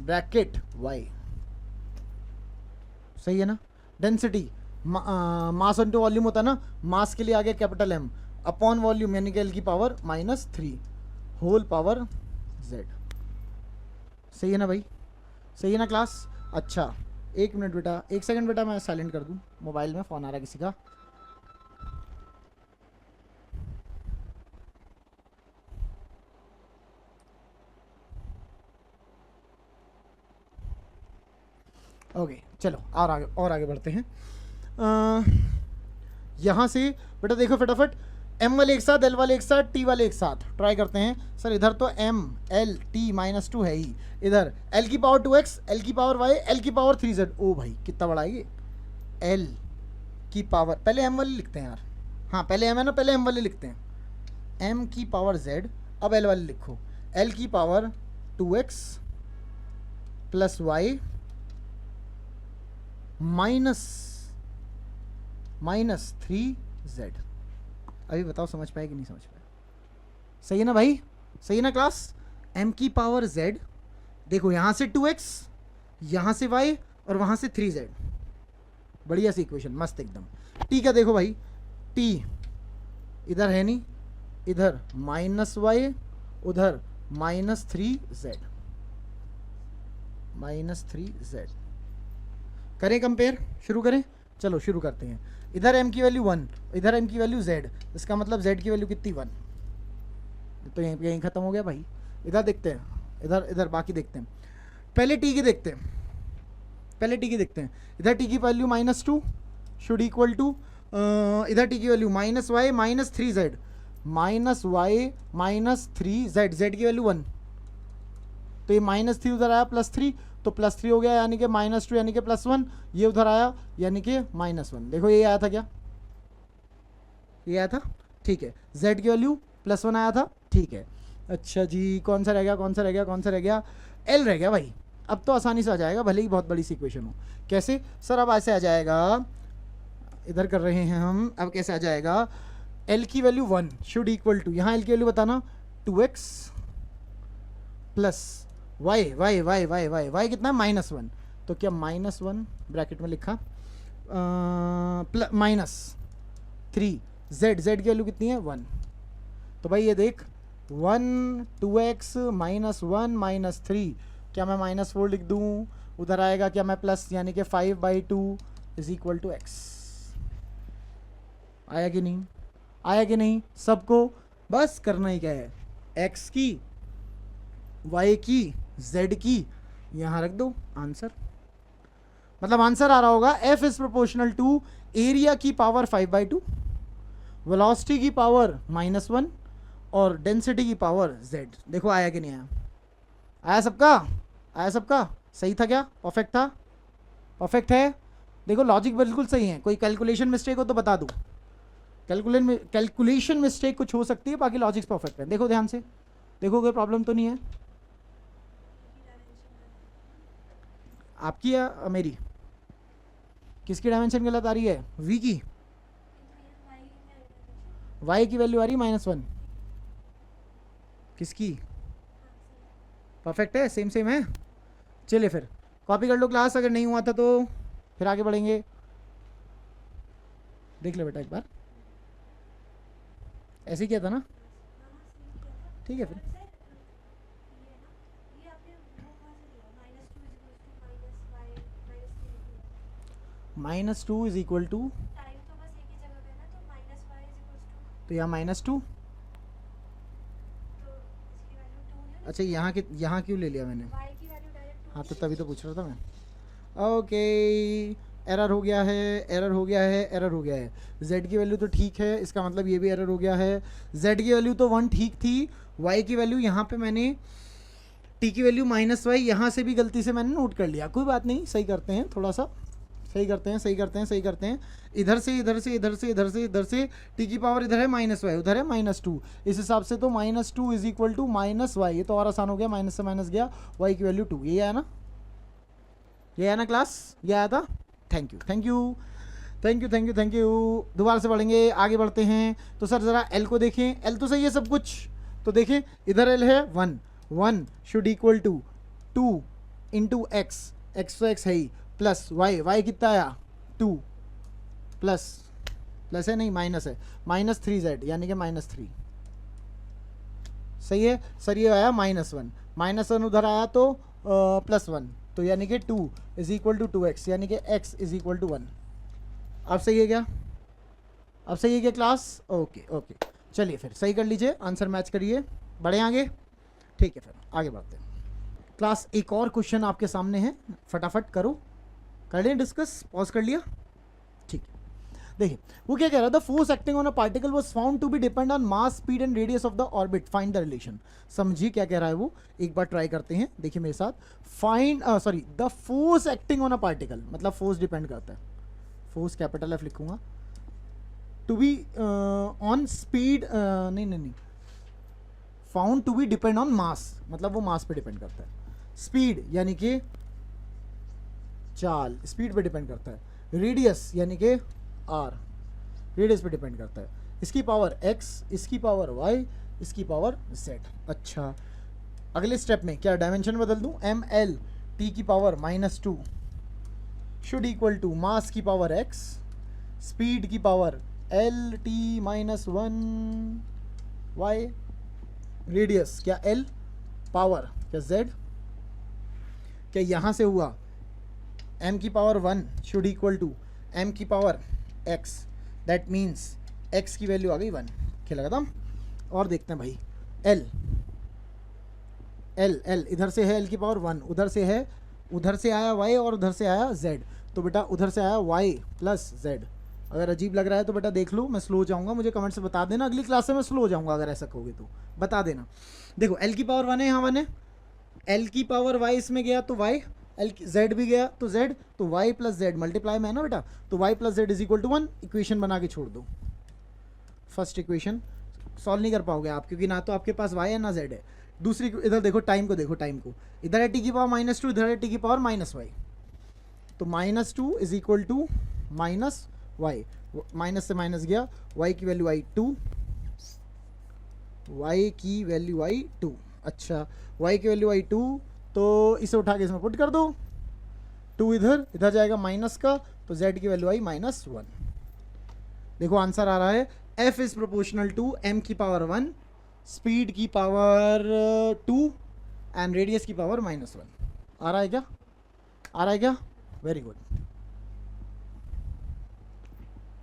bracket y, सही है ना। डेंसिटी मास इंटू वॉल्यूम होता है ना, मास के लिए आ गया कैपिटल M अपॉन वॉल्यूम यानी कि L की पावर -3 होल पावर Z, सही है ना भाई, सही है ना क्लास। अच्छा एक मिनट बेटा, एक सेकंड बेटा, मैं साइलेंट कर दूं, मोबाइल में फ़ोन आ रहा है किसी का। ओके चलो और आगे बढ़ते हैं। यहाँ से बेटा देखो फटाफट, m वाले एक साथ, l वाले एक साथ, t वाले एक साथ, ट्राई करते हैं। सर इधर तो m l t -2 है ही, इधर l की पावर 2x, l की पावर y, l की पावर 3z। ओ भाई कितना बड़ा है ये, l की पावर, पहले m वाले लिखते हैं यार, हाँ पहले m है ना, पहले m वाले लिखते हैं, m की पावर z, अब l वाले लिखो, l की power 2x plus y -3z। अभी बताओ समझ पाए कि नहीं समझ पाए, सही है ना भाई, सही है ना क्लास। m की पावर z, देखो यहाँ से 2x, यहाँ से y और वहाँ से 3z, बढ़िया सी इक्वेशन, मस्त एकदम। t का देखो भाई, t इधर है नहीं, इधर -y, उधर -3z, करें कंपेयर, शुरू करें, चलो शुरू करते हैं। इधर m की वैल्यू 1, इधर m की वैल्यू z, इसका मतलब z की वैल्यू कितनी 1, तो यहीं ख़त्म हो गया भाई। इधर देखते हैं, इधर बाकी देखते हैं, पहले t की देखते हैं, इधर t की वैल्यू -2 शुड इक्वल टू, इधर t की वैल्यू -y -3z, z की वैल्यू 1, तो ये -3 उधर आया +3, तो +3 हो गया यानी कि -2 यानी कि +1, ये उधर आया यानी कि -1। देखो ये आया था क्या, ये आया था, ठीक है, z की वैल्यू +1 आया था, ठीक है। अच्छा जी कौन सा रह गया, l रह गया भाई। अब तो आसानी से आ जाएगा, भले ही बहुत बड़ी सी इक्वेशन हो। कैसे सर, अब ऐसे आ जाएगा, इधर कर रहे हैं हम, अब कैसे आ जाएगा, l की वैल्यू 1 शुड इक्वल टू, यहाँ l की वैल्यू बताना, 2x प्लस y कितना है, -1, तो क्या -1 ब्रैकेट में लिखा, -3 z की वैल्यू कितनी है 1, तो भाई ये देख 1 2x -1 -3, क्या मैं -4 लिख दूँ, उधर आएगा क्या मैं प्लस, यानी कि 5/2 इज इक्वल टू x। आया कि नहीं, सबको बस करना ही क्या है, x की, y की, z की, यहाँ रख दो आंसर, मतलब आंसर आ रहा होगा f is proportional to area की पावर 5/2, वेलोसिटी की पावर -1 और डेंसिटी की पावर z। देखो आया कि नहीं आया, सबका सही था क्या, परफेक्ट है। देखो लॉजिक बिल्कुल सही है, कोई कैलकुलेशन मिस्टेक हो तो बता दूँ, कैलकुलेशन मिस्टेक कुछ हो सकती है, बाकी लॉजिक्स परफेक्ट है। देखो ध्यान से, देखो कोई प्रॉब्लम तो नहीं है आपकी या मेरी, किसकी डायमेंशन गलत आ रही है, v की, y की वैल्यू आ रही -1, किसकी, परफेक्ट है, सेम है। चलिए फिर कॉपी कर लो क्लास, अगर नहीं हुआ था तो फिर आगे बढ़ेंगे, देख लो बेटा एक बार, ऐसे ही किया था ना, ठीक है फिर, -2 इज इक्वल टू, तो यहाँ -2, अच्छा यहाँ क्यों ले लिया मैंने, हाँ तो तभी तो पूछ रहा था मैं। ओके एरर हो गया है, एरर हो गया है, एरर हो गया है। z की वैल्यू तो ठीक है, इसका मतलब ये भी एरर हो गया है। z की वैल्यू तो 1 ठीक थी, y की वैल्यू यहाँ पे मैंने t की वैल्यू -y यहाँ से भी गलती से मैंने नोट कर लिया, कोई बात नहीं, सही करते हैं, थोड़ा सा सही करते हैं, सही करते हैं, सही करते हैं। इधर से इधर से इधर से इधर से इधर से t की पावर इधर है -y, उधर है -2, इस हिसाब से तो -2 इज इक्वल टू -y, ये तो और आसान हो गया, माइनस से माइनस गया, y की वैल्यू 2, ये आया ना, ये आया ना क्लास, ये आया था। Thank you thank you thank you thank you thank you. दोबारा से पढ़ेंगे, आगे बढ़ते हैं। तो सर ज़रा l को देखें, l तो सही है सब कुछ, तो देखें इधर l है 1, 1 should equal to 2 into x, x तो एक्स है ही, प्लस वाई, वाई कितना आया 2, प्लस प्लस है नहीं माइनस है, -3z यानी कि -3, सही है सर। ये आया -1, -1 उधर आया तो +1, तो यानी कि 2 इज इक्वल टू 2x, यानी कि x इज इक्वल टू 1। अब सही है क्या, अब सही है क्या क्लास? ओके ओके, चलिए फिर सही कर लीजिए, आंसर मैच करिए, बढ़े आगे, ठीक है फिर आगे बढ़ते हैं। क्लास एक और क्वेश्चन आपके सामने है, फटाफट करो, कर लें डिस्कस, पॉज कर लिया, ठीक है। देखिए वो क्या कह रहा था, force acting on a particle was found to be depend on mass, speed and radius of the orbit, find the relation. समझिए क्या कह रहा है वो, एक बार ट्राई करते हैं, देखिए मेरे साथ। Find the force acting on a particle, मतलब फोर्स डिपेंड करता है, फोर्स कैपिटल एफ लिखूंगा, टू बी ऑन स्पीड, नहीं, found to be depend on mass, मतलब वो मास पे डिपेंड करता है। स्पीड यानी कि चाल, स्पीड पे डिपेंड करता है। रेडियस यानी कि आर, रेडियस पे डिपेंड करता है। इसकी पावर x, इसकी पावर y, इसकी पावर z। अच्छा, अगले स्टेप में क्या डायमेंशन बदल दूं, ml t की power -2 should equal to mass की पावर x, स्पीड की power l t -1 y, radius क्या l, पावर क्या z, क्या यहाँ से हुआ m की power 1 should equal to m की power x, that means x की वैल्यू आ गई 1, क्या लगा था। और देखते हैं भाई, l l l इधर से है l की पावर 1, उधर से है, उधर से आया y और उधर से आया z, तो बेटा उधर से आया y प्लस z। अगर अजीब लग रहा है तो बेटा देख लो, मैं स्लो हो जाऊंगा, मुझे कमेंट से बता देना, अगली क्लास से मैं स्लो हो जाऊंगा, अगर ऐसा कहोगे तो बता देना। देखो l की पावर 1 है, यहाँ 1 है, l की पावर y इसमें गया तो y, l z भी गया तो z, तो y प्लस z मल्टीप्लाई में है ना बेटा, तो y प्लस z is equal to 1। Equation बना के छोड़ दो, फर्स्ट इक्वेशन सॉल्व नहीं कर पाओगे आप, क्योंकि ना तो आपके पास y है ना z है। दूसरी, इधर देखो टाइम को, देखो टाइम को, इधर है t की पावर -2, इधर है t की पावर -y, तो -2 is equal to -y, minus से माइनस गया, y की वैल्यू आई 2, y की वैल्यू आई 2। अच्छा, y की वैल्यू आई 2, तो इसे उठा के इसमें पुट कर दो, 2 इधर, इधर जाएगा माइनस का, तो z की वैल्यू आई -1। देखो आंसर आ रहा है, f is proportional to m की पावर 1, स्पीड की पावर 2 एंड रेडियस की पावर -1। आ रहा है क्या, आ रहा है क्या, वेरी गुड।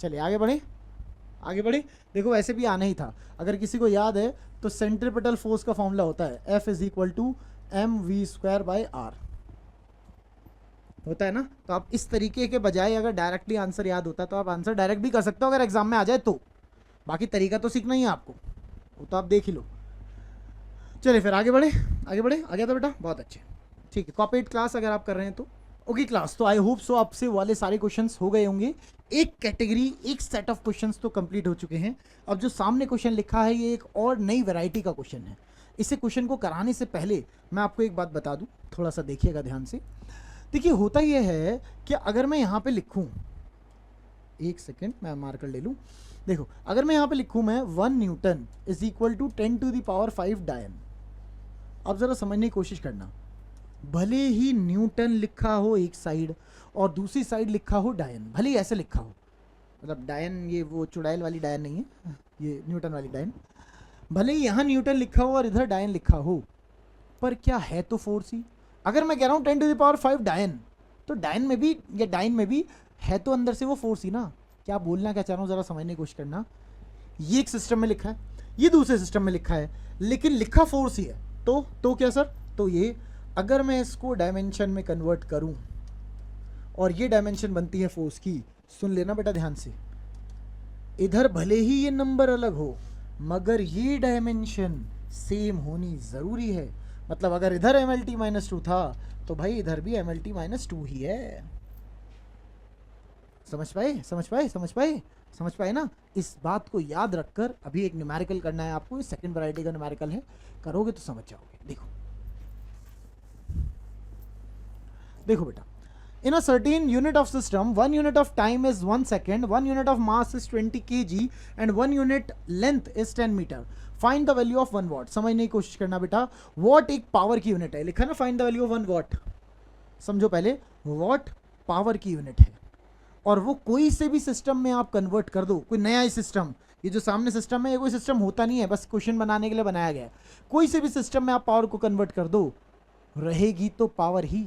चलिए आगे बढ़े, आगे बढ़े। देखो वैसे भी आना ही था, अगर किसी को याद है तो सेंट्रीपिटल फोर्स का फॉर्मूला होता है F is equal to mv²/r, होता है ना। तो आप इस तरीके के बजाय अगर डायरेक्टली आंसर याद होता है तो आप आंसर डायरेक्ट भी कर सकते हो अगर एग्जाम में आ जाए तो, बाकी तरीका तो सीखना ही है आपको, वो तो आप देख ही लो। चलिए फिर आगे बढ़े, आगे बढ़े, आ गया था बेटा, बहुत अच्छे, ठीक है। कॉपी क्लास अगर आप कर रहे हैं तो ओके क्लास, तो आई होप सो आपसे वाले सारे क्वेश्चंस हो गए होंगे, एक कैटेगरी, एक सेट ऑफ क्वेश्चंस तो कंप्लीट हो चुके हैं। अब जो सामने क्वेश्चन लिखा है ये एक और नई वैरायटी का क्वेश्चन है। इसे क्वेश्चन को कराने से पहले मैं आपको एक बात बता दूं, थोड़ा सा देखिएगा ध्यान से। देखिए होता यह है कि अगर मैं यहाँ पे लिखूँ, एक सेकेंड मैं मार्कर ले लूँ, देखो अगर मैं यहाँ पे लिखूँ मैं 1 न्यूटन इज इक्वल टू 10⁵ डायन। अब ज़रा समझने की कोशिश करना, भले ही न्यूटन लिखा हो एक साइड और दूसरी साइड लिखा हो डायन, भले ही ऐसे लिखा हो, मतलब डायन ये वो चुड़ैल वाली डायन नहीं है, ये न्यूटन वाली डायन, भले ही यहाँ न्यूटन लिखा हो और इधर डायन लिखा हो, पर क्या है तो फोर्स ही। अगर मैं कह रहा हूँ 10⁵ डायन, तो डायन में भी या डायन में भी है तो अंदर से वो फोर्स ही ना। क्या बोलना क्या चाह रहा हूँ ज़रा समझने की कोशिश करना। ये एक सिस्टम में लिखा है, ये दूसरे सिस्टम में लिखा है, लेकिन लिखा फोर्स ही है। तो क्या सर, तो ये अगर मैं इसको डायमेंशन में कन्वर्ट करूं और ये डायमेंशन बनती है फोर्स की। सुन लेना बेटा ध्यान से, इधर भले ही ये नंबर अलग हो मगर ये डायमेंशन सेम होनी ज़रूरी है। मतलब अगर इधर MLT -2 था तो भाई इधर भी MLT -2 ही है। समझ पाए समझ पाए समझ पाए समझ पाए ना। इस बात को याद रखकर अभी एक न्यूमेरिकल करना है आपको, सेकंड वैरायटी का न्यूमेरिकल है, करोगे तो समझ जाओगे। देखो देखो बेटा, in a certain unit of system 1 unit of time is 1 second, 1 unit of mass is 20 kg and 1 unit length is 10 meter. Find the value of 1 watt. समझने की कोशिश करना बेटा, वॉट एक पावर की यूनिट है, लिखा ना find the value of 1 what. समझो पहले, वॉट पावर की यूनिट है और वो कोई से भी सिस्टम में आप कन्वर्ट कर दो, कोई नया ही सिस्टम, ये जो सामने सिस्टम है ये कोई सिस्टम होता नहीं है, बस क्वेश्चन बनाने के लिए बनाया गया है। कोई से भी सिस्टम में आप पावर को कन्वर्ट कर दो, रहेगी तो पावर ही।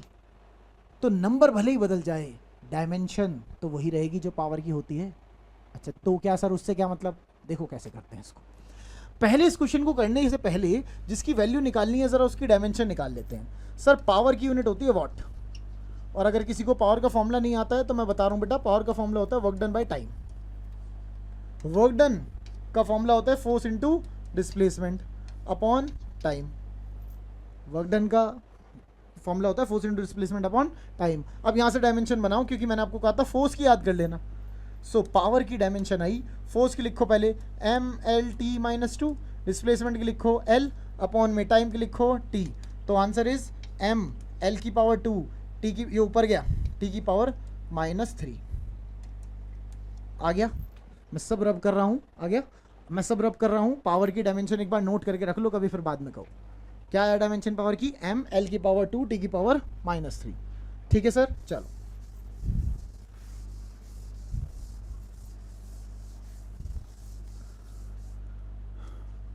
तो नंबर भले ही बदल जाए, डायमेंशन तो वही रहेगी जो पावर की होती है। अच्छा तो क्या सर उससे क्या मतलब, देखो कैसे करते हैं इसको। पहले इस क्वेश्चन को करने से पहले जिसकी वैल्यू निकालनी है ज़रा उसकी डायमेंशन निकाल लेते हैं। सर पावर की यूनिट होती है वॉट, और अगर किसी को पावर का फॉर्मूला नहीं आता है तो मैं बता रहा हूँ बेटा, पावर का फॉर्मूला होता है work done by time. Work done का फॉर्मूला होता है force into displacement upon time. Work done का फॉर्मूला होता है force into displacement upon time. अब यहाँ से डायमेंशन बनाओ, क्योंकि मैंने आपको कहा था फोर्स की याद कर लेना। सो पावर की डायमेंशन आई, फोर्स की लिखो पहले MLT -2, डिस्प्लेसमेंट की लिखो L अपॉन में टाइम की लिखो T। तो आंसर इज ML की पावर 2, T की, ये ऊपर गया, T की पावर -3 आ गया। मैं सब रब कर रहा हूँ, आ गया, मैं सब रब कर रहा हूँ। पावर की डायमेंशन एक बार नोट करके रख लो, कभी फिर बाद में कहो। क्या है डायमेंशन पावर की, ML की पावर 2, T की पावर -3। ठीक है सर, चलो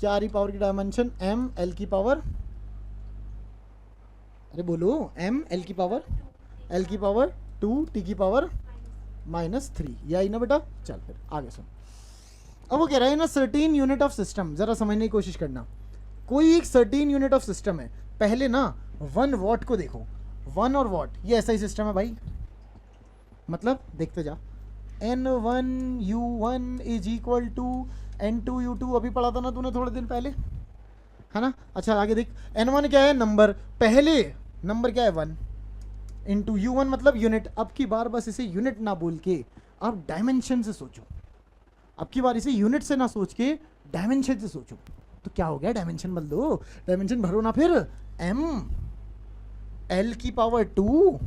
क्या आ रही पावर की डायमेंशन, ML की पावर, अरे बोलो, ML की पावर, L की पावर 2, T की पावर -3, ये आई ना बेटा। चल फिर आगे सुन। अब वो कह रहा है ना सर्टेन यूनिट ऑफ सिस्टम, जरा समझने की कोशिश करना। कोई एक सर्टेन यूनिट ऑफ सिस्टम है, पहले ना 1 वॉट को देखो, 1 और वॉट ये ऐसा ही सिस्टम है भाई। मतलब देखते जा, N1U1 is equal to N2U2, अभी पढ़ा था ना तूने थोड़े दिन पहले, है ना। अच्छा आगे देख, N1 क्या है, नंबर, पहले नंबर क्या है 1, इंटू U1 मतलब यूनिट। अब की बार बस इसे यूनिट ना बोल के आप डायमेंशन से सोचो, अब की बार इसे यूनिट से ना सोच के डायमेंशन से सोचो। तो क्या हो गया, डायमेंशन बदल दो, डायमेंशन भरो ना फिर। ML की पावर 2,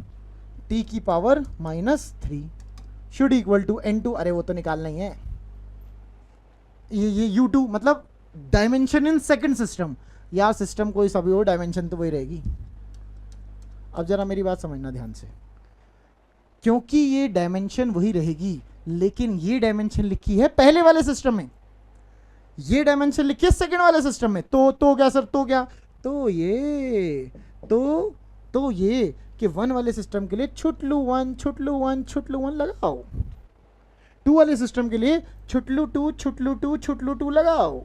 T की power -3 should equal to N2, अरे वो तो निकालना ही है। ये U2 मतलब डायमेंशन इन सेकंड सिस्टम। यार सिस्टम कोई सभी हो, डायमेंशन तो वही रहेगी। अब जरा मेरी बात समझना ध्यान से, क्योंकि ये डायमेंशन वही रहेगी, लेकिन ये डायमेंशन लिखी है पहले वाले सिस्टम में, ये डायमेंशन लिखी है सेकंड वाले सिस्टम में। तो क्या सर, तो क्या, तो ये तो ये कि 1 वाले सिस्टम के लिए छुटलू 1 छुटलू 1 छुटलू 1 लगाओ, 2 वाले सिस्टम के लिए छुटलू 2 छुटलू 2 छुटलू 2 लगाओ।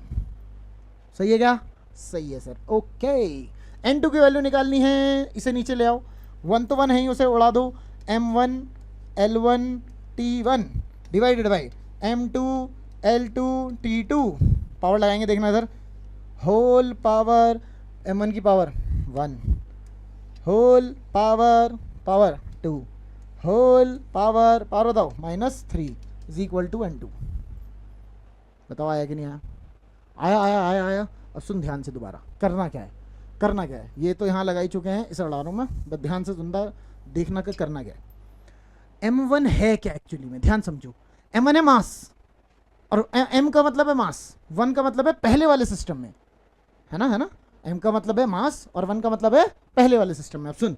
सही है क्या, सही है सर, ओके। N2 की वैल्यू निकालनी है, इसे नीचे ले आओ, 1 तो 1 है ही, उसे उड़ा दो। M1 L1 T1 divided by M2 L2 T2, power लगाएंगे देखना इधर, होल पावर M1 की power 1, whole power 2, whole power बताओ -3 इज इक्वल टू N2। बताओ आया कि नहीं आया, आया। अब सुन ध्यान से, दोबारा करना क्या है, करना क्या है, ये तो यहाँ लगा ही चुके हैं, इसे उड़ा रहा हूँ मैं, बस ध्यान से सुनता देखना कि करना क्या है। M1 है क्या एक्चुअली में, ध्यान समझो। M1 है मास, और M का मतलब है मास, 1 का मतलब है पहले वाले सिस्टम में, है ना। M का मतलब है मास और 1 का मतलब है पहले वाले सिस्टम में। अब सुन,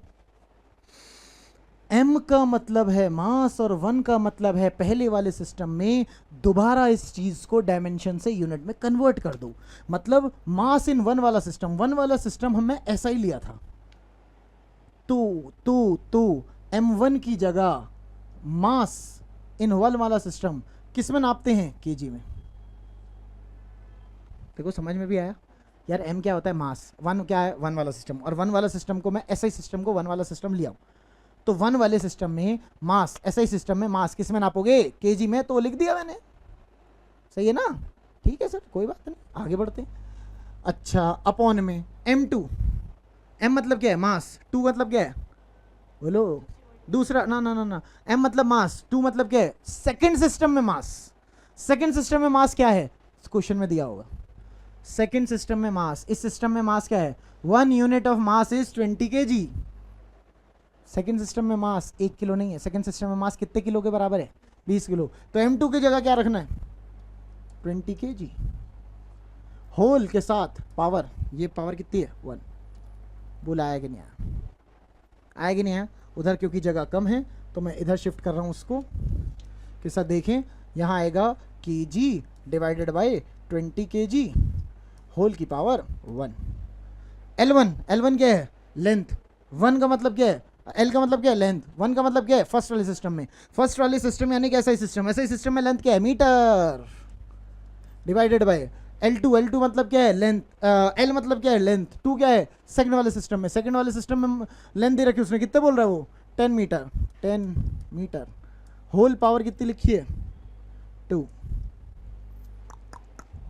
M का मतलब है मास और 1 का मतलब है पहले वाले सिस्टम में, दोबारा इस चीज को डायमेंशन से यूनिट में कन्वर्ट कर दो। मतलब मास इन 1 वाला सिस्टम, 1 वाला सिस्टम हमने ऐसा ही लिया था, तो M1 की जगह मास इन 1 वाला सिस्टम किस में नापते हैं, केजी में। देखो समझ में भी आया यार, M क्या होता है, मास, 1 क्या है 1 वाला सिस्टम, और 1 वाला सिस्टम को मैं ऐसा ही सिस्टम को 1 वाला सिस्टम लिया, तो वन वाले सिस्टम में मास, एसआई सिस्टम में मास किस में नापोगे? केजी में। तो लिख दिया मैंने, सही है ना? ठीक है सर, कोई बात नहीं, आगे बढ़ते हैं। अच्छा, अपॉन में m2, m मतलब क्या है? मास। 2 मतलब क्या है? बोलो दूसरा, ना ना ना ना, m मतलब मास, 2 मतलब क्या है? सेकंड सिस्टम में मास। सेकंड सिस्टम में मास क्या है? क्वेश्चन में दिया होगा। सेकंड सिस्टम में मास, इस सिस्टम में मास क्या है? 1 unit of mass is 20 kg। Second system में मास 1 किलो नहीं है, सेकंड सिस्टम में मास कितने किलो के बराबर है? 20 किलो। तो m2 की जगह क्या रखना है? 20 kg। होल के साथ पावर, ये पावर कितनी है? 1। बोला आया कि नहीं आया? आया कि नहीं आया? उधर क्योंकि जगह कम है तो मैं इधर शिफ्ट कर रहा हूँ उसको के साथ। देखें यहाँ आएगा kg divided by 20 kg whole की पावर 1। L1 क्या है? लेंथ। 1 का मतलब क्या है? L का मतलब क्या है? लेंथ। 1 का मतलब क्या है? फर्स्ट वाले सिस्टम में। फर्स्ट वाले सिस्टम यानी कि ऐसा ही सिस्टम, ऐसा ही सिस्टम में लेंथ क्या है? मीटर डिवाइडेड बाय L2 मतलब क्या है? लेंथ। L मतलब क्या है? लेंथ। 2 क्या है? सेकंड वाले सिस्टम में। सेकंड वाले सिस्टम में लेंथ दे रखी उसने, कितने बोल रहा है वो? 10 मीटर। 10 मीटर। होल पावर कितनी लिखी है? 2।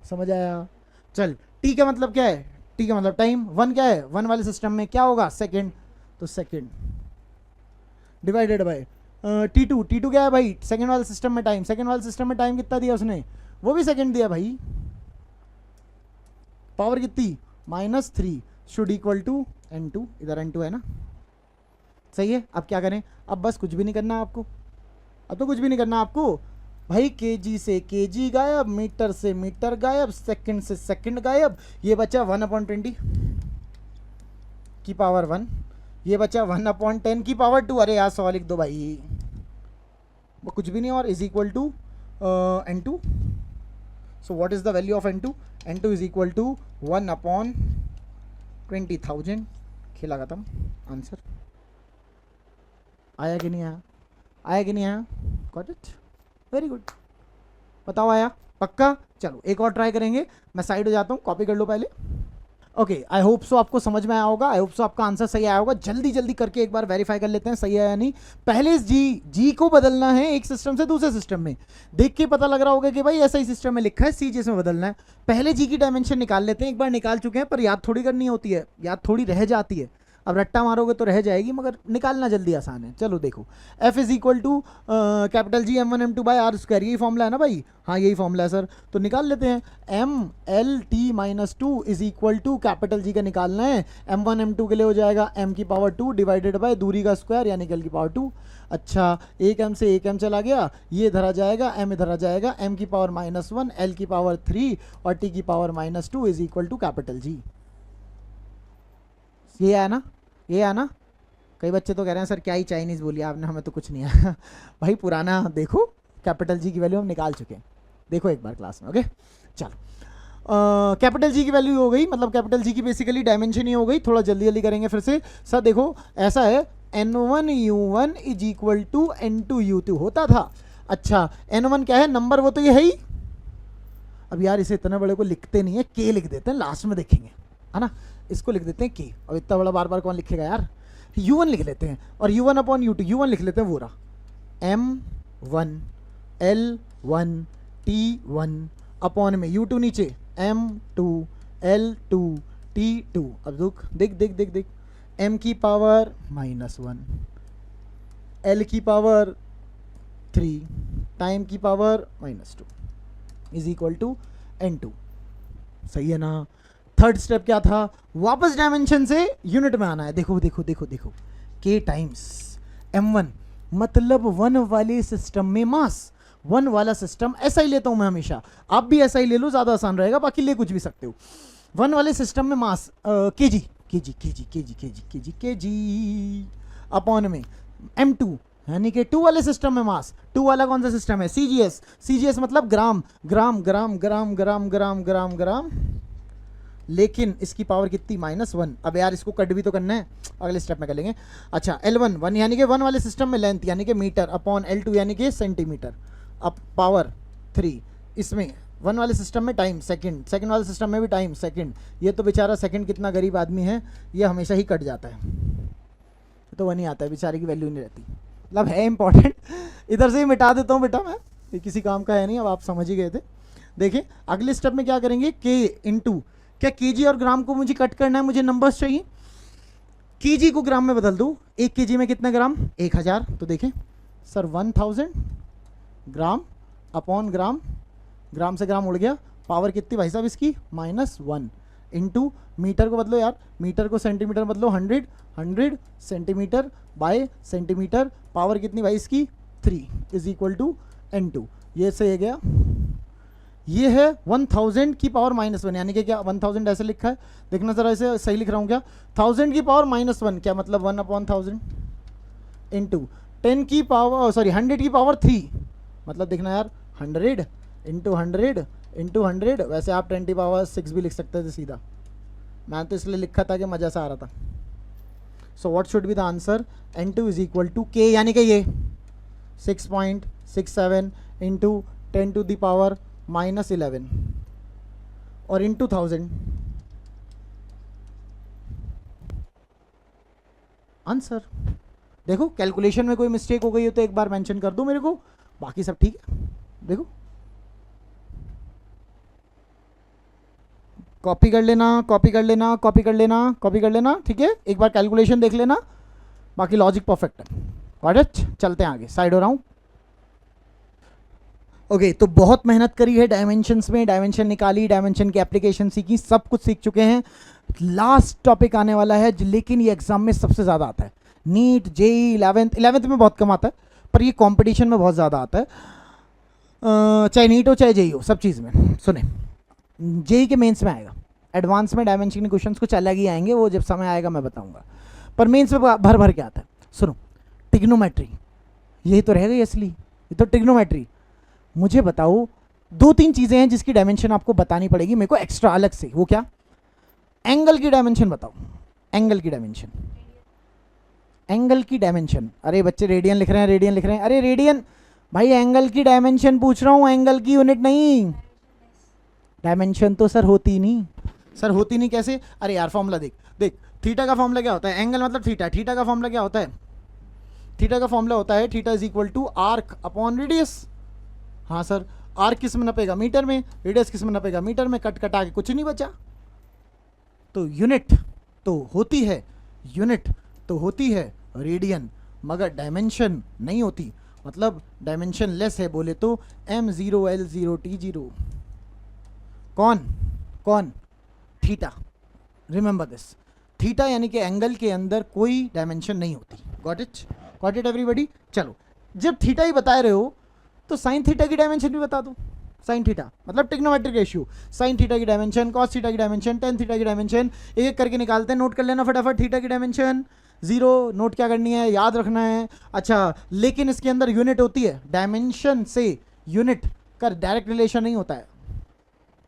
समझ आया? चल, T का मतलब क्या है? T का मतलब टाइम। 1 क्या है? 1 वाले सिस्टम में क्या होगा? सेकंड। तो सेकंड डिवाइडेड बाय T2 क्या है भाई? सेकंड वाले सिस्टम में टाइम। सेकंड वाले सिस्टम में टाइम कितना दिया उसने? वो भी सेकंड दिया भाई। पावर कितनी? -3 शुड इक्वल टू n2। इधर n2 है ना, सही है। अब क्या करें? अब बस कुछ भी नहीं करना आपको, अब तो कुछ भी नहीं करना आपको भाई। केजी से केजी गायब, मीटर से मीटर गायब, सेकंड से सेकंड गायब। ये बचा 1/20 की पावर 1, ये बचा 1/10 की पावर 2। अरे यार 100 लिख दो भाई, वो कुछ भी नहीं। और is equal to n2। So what is the value of n2? n2 is equal to 1/20,000। खेला खत्म। आंसर आया कि नहीं आया? आया कि नहीं आया? Got it, very good. बताओ आया? पक्का? चलो एक और ट्राई करेंगे। मैं साइड हो जाता हूँ, कॉपी कर लो पहले। ओके, आई होप सो आपको समझ में आया होगा, आई होप सो आपका आंसर सही आया होगा। जल्दी जल्दी करके एक बार वेरीफाई कर लेते हैं सही है या नहीं। पहले इस जी को बदलना है एक सिस्टम से दूसरे सिस्टम में। देख के पता लग रहा होगा कि भाई ऐसा ही सिस्टम में लिखा है, CGS में बदलना है। पहले जी की डायमेंशन निकाल लेते हैं। एक बार निकाल चुके हैं पर याद थोड़ी करनी होती है, याद थोड़ी रह जाती है। अब रट्टा मारोगे तो रह जाएगी, मगर निकालना जल्दी आसान है। चलो देखो, F is equal to capital G m1 m2 by R square. यही फॉर्मूला है ना भाई? हाँ यही फॉर्मूला है सर। तो निकाल लेते हैं। MLT-2 is equal to capital G का निकालना है। m1 m2 के लिए हो जाएगा m की पावर 2 डिवाइडेड बाय दूरी का स्क्वायर यानी कि L की पावर 2। अच्छा, एक m से एक m चला गया, ये इधर आ जाएगा, m इधर आ जाएगा, m की पावर -1, L की पावर 3 और t की power -2 is equal to capital G। ये है ना? ये है ना? कई बच्चे तो कह रहे हैं सर क्या ही चाइनीज़ बोली आपने, हमें तो कुछ नहीं आया। भाई पुराना देखो, कैपिटल जी की वैल्यू हम निकाल चुके हैं, देखो एक बार क्लास में। ओके चलो, कैपिटल जी की वैल्यू हो गई, मतलब कैपिटल जी की बेसिकली डायमेंशन ही हो गई। थोड़ा जल्दी जल्दी करेंगे फिर से। सर देखो ऐसा है, n1u1 is equal to n2u2 होता था। अच्छा, n1 क्या है? नंबर, वो तो ये है ही। अब यार इसे इतने बड़े को लिखते नहीं है, के लिख देते हैं, लास्ट में देखेंगे, है ना? इसको लिख देते हैं के। अब इतना बड़ा बार बार कौन लिखेगा यार? u1 लिख लेते हैं, और u1 अपॉन u2, u1 लिख लेते हैं वो रहा, m1 l1 t1 अपॉन में u2 नीचे m2 l2 t2। अब देख देख देख देख, m की पावर -1, l की पावर 3, टाइम की power -2 is equal to n2। सही है ना? थर्ड स्टेप क्या था? वापस डायमेंशन से यूनिट में आना है। देखो देखो देखो देखो, k टाइम्स m1 मतलब 1 वाले सिस्टम में मास। 1 वाला सिस्टम ऐसा ही लेता हूं मैं हमेशा, आप भी ऐसा ही ले लो, ज्यादा आसान रहेगा, बाकी ले कुछ भी सकते हो। 1 वाले सिस्टम में मास kg kg kg kg kg kg kg upon में m2 यानी कि 2 वाले सिस्टम में मास। 2 वाला कौन सा सिस्टम है? CGS। CGS मतलब ग्राम ग्राम ग्राम ग्राम ग्राम ग्राम ग्राम ग्राम, लेकिन इसकी पावर कितनी? -1। अब यार इसको कट भी तो करना है, अगले स्टेप में कर लेंगे। अच्छा, L1 यानी कि 1 वाले सिस्टम में लेंथ यानी कि मीटर अपॉन L2 यानी कि सेंटीमीटर, अब पावर 3। इसमें 1 वाले सिस्टम में टाइम सेकंड, सेकंड वाले सिस्टम में भी टाइम सेकंड। ये तो बेचारा सेकंड कितना गरीब आदमी है, ये हमेशा ही कट जाता है। तो 1 ही आता है, बेचारे की वैल्यू नहीं रहती, मतलब है इंपॉर्टेंट। इधर से ही मिटा देता हूँ बेटा मैं, ये किसी काम का है नहीं, अब आप समझ ही गए थे। देखिए अगले स्टेप में क्या करेंगे, के इंटू, क्या केजी और ग्राम को मुझे कट करना है, मुझे नंबर्स चाहिए, केजी को ग्राम में बदल दूँ, 1 केजी में कितने ग्राम, 1000, तो देखें सर 1000 ग्राम अपॉन ग्राम, ग्राम से ग्राम उड़ गया, पावर कितनी भाई साहब इसकी, -1, इंटू मीटर को बदलो यार, मीटर को सेंटीमीटर बदलो, 100 100 सेंटीमीटर बाय सेंटीमीटर, पावर कितनी भाई इसकी 3 इज इक्वल टू n2, ये सही है गया। ये है 1000 की पावर -1, यानी कि क्या 1000 ऐसे लिखा है, देखना जरा इसे सही लिख रहा हूँ क्या, 1000 की पावर -1 क्या मतलब 1/1000 इंटू 10 की पावर, सॉरी 100 की पावर 3, मतलब देखना यार 100 इंटू 100 इंटू 100, वैसे आप 10 की पावर 6 भी लिख सकते थे सीधा, मैं तो इसलिए लिखा था कि मज़ा सा आ रहा था। So what should be the answer, n2 is equal to k, यानी कि ये 6.67 इंटू 10 टू द पावर -11 और इंटू 1000, आंसर। देखो कैलकुलेशन में कोई मिस्टेक हो गई हो तो एक बार मेंशन कर दो मेरे को, बाकी सब ठीक है। देखो कॉपी कर लेना, कॉपी कर लेना, कॉपी कर लेना, कॉपी कर लेना, ठीक है, एक बार कैलकुलेशन देख लेना, बाकी लॉजिक परफेक्ट है। गॉट इट, चलते हैं आगे, साइड हो रहा हूँ। ओके तो बहुत मेहनत करी है डायमेंशंस में, डायमेंशन निकाली, डायमेंशन की एप्लीकेशन सीखी, सब कुछ सीख चुके हैं। लास्ट टॉपिक आने वाला है, लेकिन ये एग्जाम में सबसे ज़्यादा आता है, नीट जेई 11th में बहुत कम आता है, पर ये कंपटीशन में बहुत ज़्यादा आता है, चाहे नीट हो चाहे जेई हो, सब चीज़ में। सुने, जेई के मेंस में आएगा, एडवांस में डायमेंशन के क्वेश्चंस कुछ अलग ही आएंगे, वो जब समय आएगा मैं बताऊंगा, पर मेंस में भर भर के आता है। सुनो, ट्रिग्नोमेट्री, यही तो रहेगा असली, ये तो ट्रिग्नोमेट्री। मुझे बताओ 2-3 चीज़ें हैं जिसकी डायमेंशन आपको बतानी पड़ेगी मेरे को एक्स्ट्रा अलग से, वो क्या, एंगल की डायमेंशन बताओ, एंगल की डायमेंशन, एंगल की डायमेंशन, अरे बच्चे रेडियन लिख रहे हैं, रेडियन लिख रहे हैं, अरे रेडियन भाई, एंगल की डायमेंशन पूछ रहा हूँ, एंगल की यूनिट नहीं, डायमेंशन तो सर होती नहीं, सर होती नहीं कैसे, अरे यार फॉर्मूला देख देख, थीटा का फॉर्मूला क्या होता है, एंगल मतलब थीटा, थीटा का फॉर्मूला क्या होता है, थीटा का फॉर्मूला होता है theta is equal to arc upon radius. हाँ सर, आर्क किस में नपेगा, मीटर में, रेडियस किस में नपेगा, मीटर में, कट कटा के कुछ नहीं बचा, तो यूनिट तो होती है, यूनिट तो होती है रेडियन, मगर डायमेंशन नहीं होती, मतलब डायमेंशन लेस है बोले तो m0 l0 t0, कौन कौन, थीटा, रिमेंबर दिस, थीटा यानी कि एंगल के अंदर कोई डायमेंशन नहीं होती। Got it everybody. चलो, जब थीटा ही बता रहे हो तो साइन थीटा की डायमेंशन भी बता दो, साइन थीटा मतलब ट्रिग्नोमेट्रिक रेशियो, साइन थीटा की डायमेंशन, कॉस थीटा की डायमेंशन, टेन थीटा की डायमेंशन, एक एक करके निकालते हैं, नोट कर लेना फटाफट, थीटा की डायमेंशन 0, नोट क्या करनी है, याद रखना है। अच्छा, लेकिन इसके अंदर यूनिट होती है, डायमेंशन से यूनिट का डायरेक्ट रिलेशन नहीं होता है,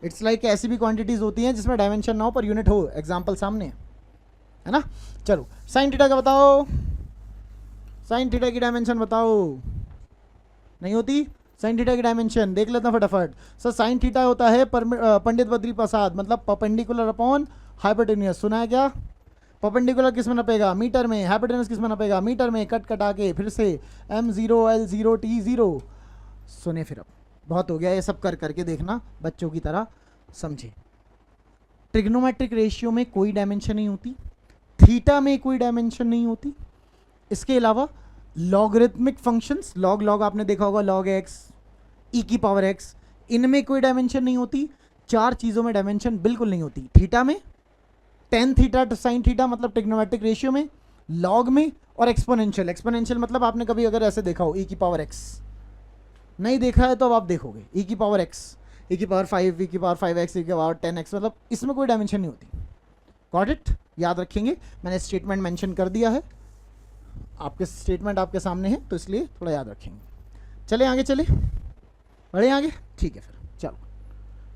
इट्स लाइक ऐसी भी क्वांटिटीज होती हैं जिसमें डायमेंशन ना हो पर यूनिट हो, एग्जाम्पल सामने है ना। चलो साइन थीटा का बताओ, साइन थीटा की डायमेंशन बताओ, नहीं होती साइन थीटा की डायमेंशन, देख लेता फटाफट। सर साइन थीटा होता है पंडित बद्री प्रसाद, मतलब परपेंडिकुलर अपॉन हाइपोटेन्यूस, सुना है क्या, परपेंडिकुलर किस में नपेगा, मीटर में, हाइपोटेन्यूस किस में नपेगा, मीटर में, कट कटा के फिर से m0 l0 t0। सुने फिर, अब बहुत हो गया ये सब कर करके देखना, बच्चों की तरह समझे। ट्रिग्नोमेट्रिक रेशियो में कोई डायमेंशन नहीं होती, थीटा में कोई डायमेंशन नहीं होती, इसके अलावा लॉगरिथमिक फंक्शंस, लॉग लॉग आपने देखा होगा, लॉग एक्स, ई की पावर एक्स, इनमें कोई डायमेंशन नहीं होती। 4 चीज़ों में डायमेंशन बिल्कुल नहीं होती, थीटा में, टेन थीटा साइन थीटा मतलब ट्रिग्नोमेट्रिक रेशियो में, लॉग में, और एक्सपोनेंशियल, एक्सपोनेंशियल मतलब आपने कभी अगर ऐसे देखा हो ई की पावर एक्स, नहीं देखा है तो अब आप देखोगे, ई की पावर एक्स, ई की पावर 5, ई की पावर 5x, ई की पावर 10x, मतलब इसमें कोई डायमेंशन नहीं होती। गॉट इट, याद रखेंगे, मैंने स्टेटमेंट मेंशन कर दिया है, आपके स्टेटमेंट आपके सामने है तो इसलिए थोड़ा याद रखेंगे। चले आगे, चले बढ़े आगे, ठीक है फिर चलो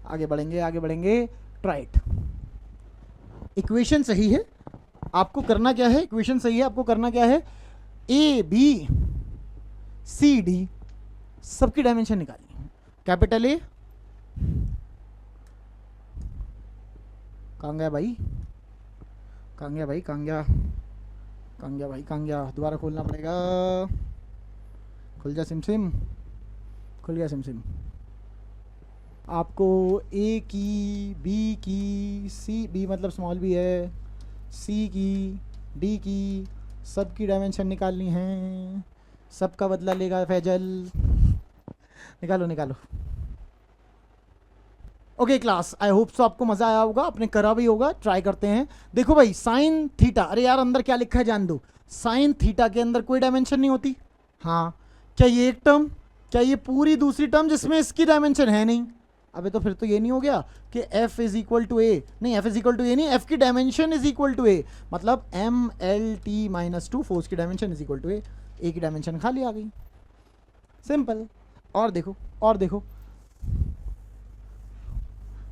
आगे बढ़ेंगे, आगे बढ़ेंगे। राइट, इक्वेशन सही है, आपको करना क्या है, इक्वेशन सही है, आपको करना क्या है, ए बी सी डी सबकी डायमेंशन निकालनी है। कैपिटल ए, कहाँ गया भाई, कहाँ गया भाई, कहाँ गया, कहाँ गया भाई, कहाँ गया, दोबारा खोलना पड़ेगा। खुल जा सिम सिम, खुल गया सिम सिम। आपको ए की, बी की, सी, बी मतलब स्मॉल बी है, सी की, डी की, सब की डायमेंशन निकालनी है। सबका बदला लेगा फैजल। निकालो निकालो। ओके क्लास, आई होप सो आपको मजा आया होगा, आपने करा भी होगा। ट्राई करते हैं। देखो भाई साइन थीटा, अरे यार अंदर क्या लिखा है जान दो। साइन थीटा के अंदर कोई डायमेंशन नहीं होती। हाँ, क्या ये एक टर्म, क्या ये पूरी दूसरी टर्म जिसमें इसकी डायमेंशन है नहीं। अबे तो फिर तो ये नहीं हो गया कि f is equal to a, नहीं f is equal to a नहीं, f की dimension is equal to a, मतलब M L T minus two, force की dimension is equal to a की डायमेंशन खाली आ गई। सिंपल। और देखो, और देखो,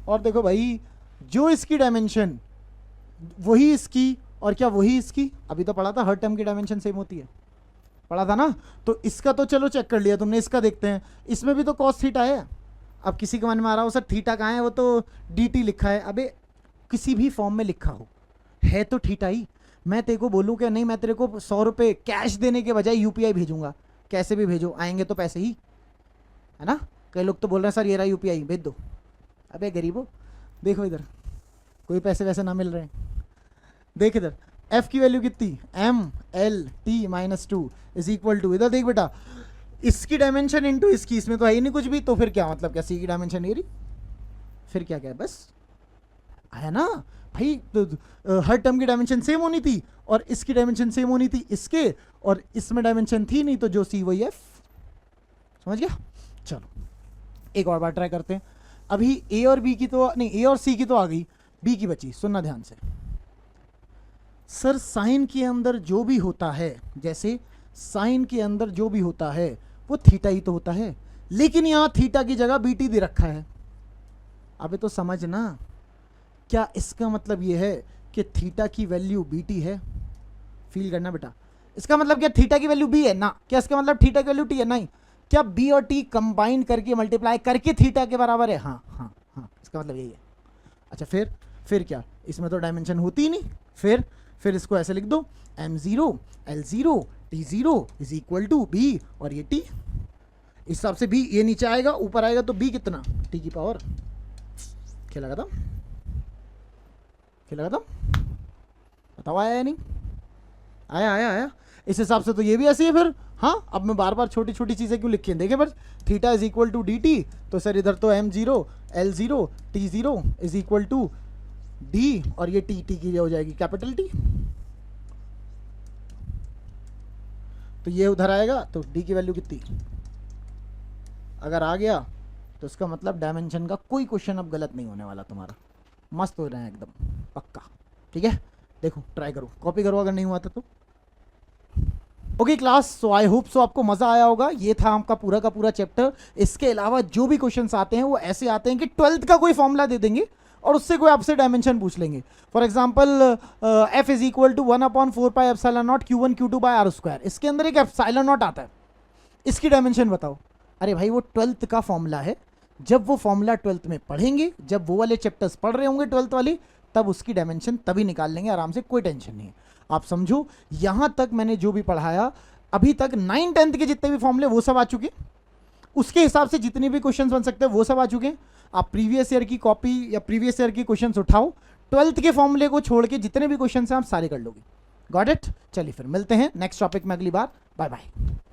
और देखो भाई, जो इसकी डायमेंशन वही इसकी, और क्या वही इसकी। अभी तो पढ़ा था हर टर्म की डायमेंशन सेम होती है, पढ़ा था ना। तो इसका तो चलो चेक कर लिया तुमने, इसका देखते हैं। इसमें भी तो कॉस थीटा है। अब किसी के मन में आ रहा हो सर थीटा कहाँ है, वो तो डी टी लिखा है। अबे किसी भी फॉर्म में लिखा हो, है तो थीटा ही। मैं तेरे को बोलूँ कि नहीं, मैं तेरे को 100 रुपये कैश देने के बजाय यूपीआई भेजूंगा, कैसे भी भेजो, आएंगे तो पैसे ही, है ना। कई लोग तो बोल रहे हैं सर ये रहा यूपीआई, भेज दो। अबे गरीबो, देखो इधर कोई पैसे वैसे ना मिल रहे हैं। देख इधर, एफ की वैल्यू कितनी, M L T minus two is equal to, इधर देख बेटा, इसकी डायमेंशन इनटू इसकी, इसमें तो है ही नहीं कुछ भी, तो फिर क्या मतलब, क्या सी की डायमेंशन ये रही, फिर क्या क्या है, बस है ना भाई। तो हर टर्म की डायमेंशन सेम होनी थी, और इसकी डायमेंशन सेम होनी थी इसके, और इसमें डायमेंशन थी नहीं, तो जो सी वही एफ। समझ गया। चलो एक और बार ट्राई करते हैं। अभी ए और बी की तो नहीं, ए और सी की तो आ गई, बी की बची। सुनना ध्यान से। सर साइन के अंदर जो भी होता है, जैसे साइन के अंदर जो भी होता है वो थीटा ही तो होता है, लेकिन यहां थीटा की जगह बीटी दे रखा है। अबे तो समझना, क्या इसका मतलब ये है कि थीटा की वैल्यू बीटी है। फील करना बेटा, इसका मतलब क्या थीटा की वैल्यू बी है ना, क्या इसका मतलब थीटा की वैल्यू टी है, नहीं। क्या बी और टी कंबाइन करके मल्टीप्लाई करके थीटा के बराबर है, हाँ हाँ हाँ, इसका मतलब यही है। अच्छा फिर क्या, इसमें तो डायमेंशन होती ही नहीं। फिर इसको ऐसे लिख दो, m0 l0 t0 is equal to B, और ये t, इस हिसाब से b ये नीचे आएगा, ऊपर आएगा तो b कितना, t की पावर। खेला खत्म, खेला खत्म। बताओ आया या नहीं, आया आया आया। इस हिसाब से तो ये भी ऐसी है फिर। हाँ, अब मैं बार बार छोटी छोटी चीज़ें क्यों लिखी हैं, देखें बस, theta is equal to d t, तो सर इधर तो m0 l0 t0 is equal to D, और ये टी की हो जाएगी कैपिटल टी, तो ये उधर आएगा, तो डी की वैल्यू कितनी, अगर आ गया तो इसका मतलब डायमेंशन का कोई क्वेश्चन अब गलत नहीं होने वाला तुम्हारा। मस्त हो रहे हैं एकदम पक्का। ठीक है, देखो ट्राई करो, कॉपी करो अगर नहीं हुआ था तो। ओके क्लास, सो आई होप सो आपको मजा आया होगा। ये था आपका पूरा का पूरा चैप्टर। इसके अलावा जो भी क्वेश्चंस आते हैं वो ऐसे आते हैं कि 12th का कोई फॉर्मूला दे देंगे और उससे कोई आपसे डायमेंशन पूछ लेंगे। For example F is equal to 1/4 pi epsilon naught Q1 Q2 by R square, इसके अंदर एक एप्सिलॉन नॉट आता है, इसकी डायमेंशन बताओ। अरे भाई वो 12th का फॉर्मूला है, जब वो फॉर्मूला 12th में पढ़ेंगे, जब वो वाले चैप्टर्स पढ़ रहे होंगे 12th वाले, तब उसकी डायमेंशन तभी निकाल लेंगे आराम से, कोई टेंशन नहीं है। आप समझो, यहां तक मैंने जो भी पढ़ाया अभी तक 9th-10th के जितने भी फॉर्मूले वो सब आ चुके, उसके हिसाब से जितने भी क्वेश्चंस बन सकते हैं वो सब आ चुके हैं। आप प्रीवियस ईयर की कॉपी या प्रीवियस ईयर के क्वेश्चंस उठाओ, 12th के फॉर्मूले को छोड़ के जितने भी क्वेश्चंस हैं आप सारे कर लोगे। Got it. चलिए फिर मिलते हैं नेक्स्ट टॉपिक में अगली बार। Bye bye.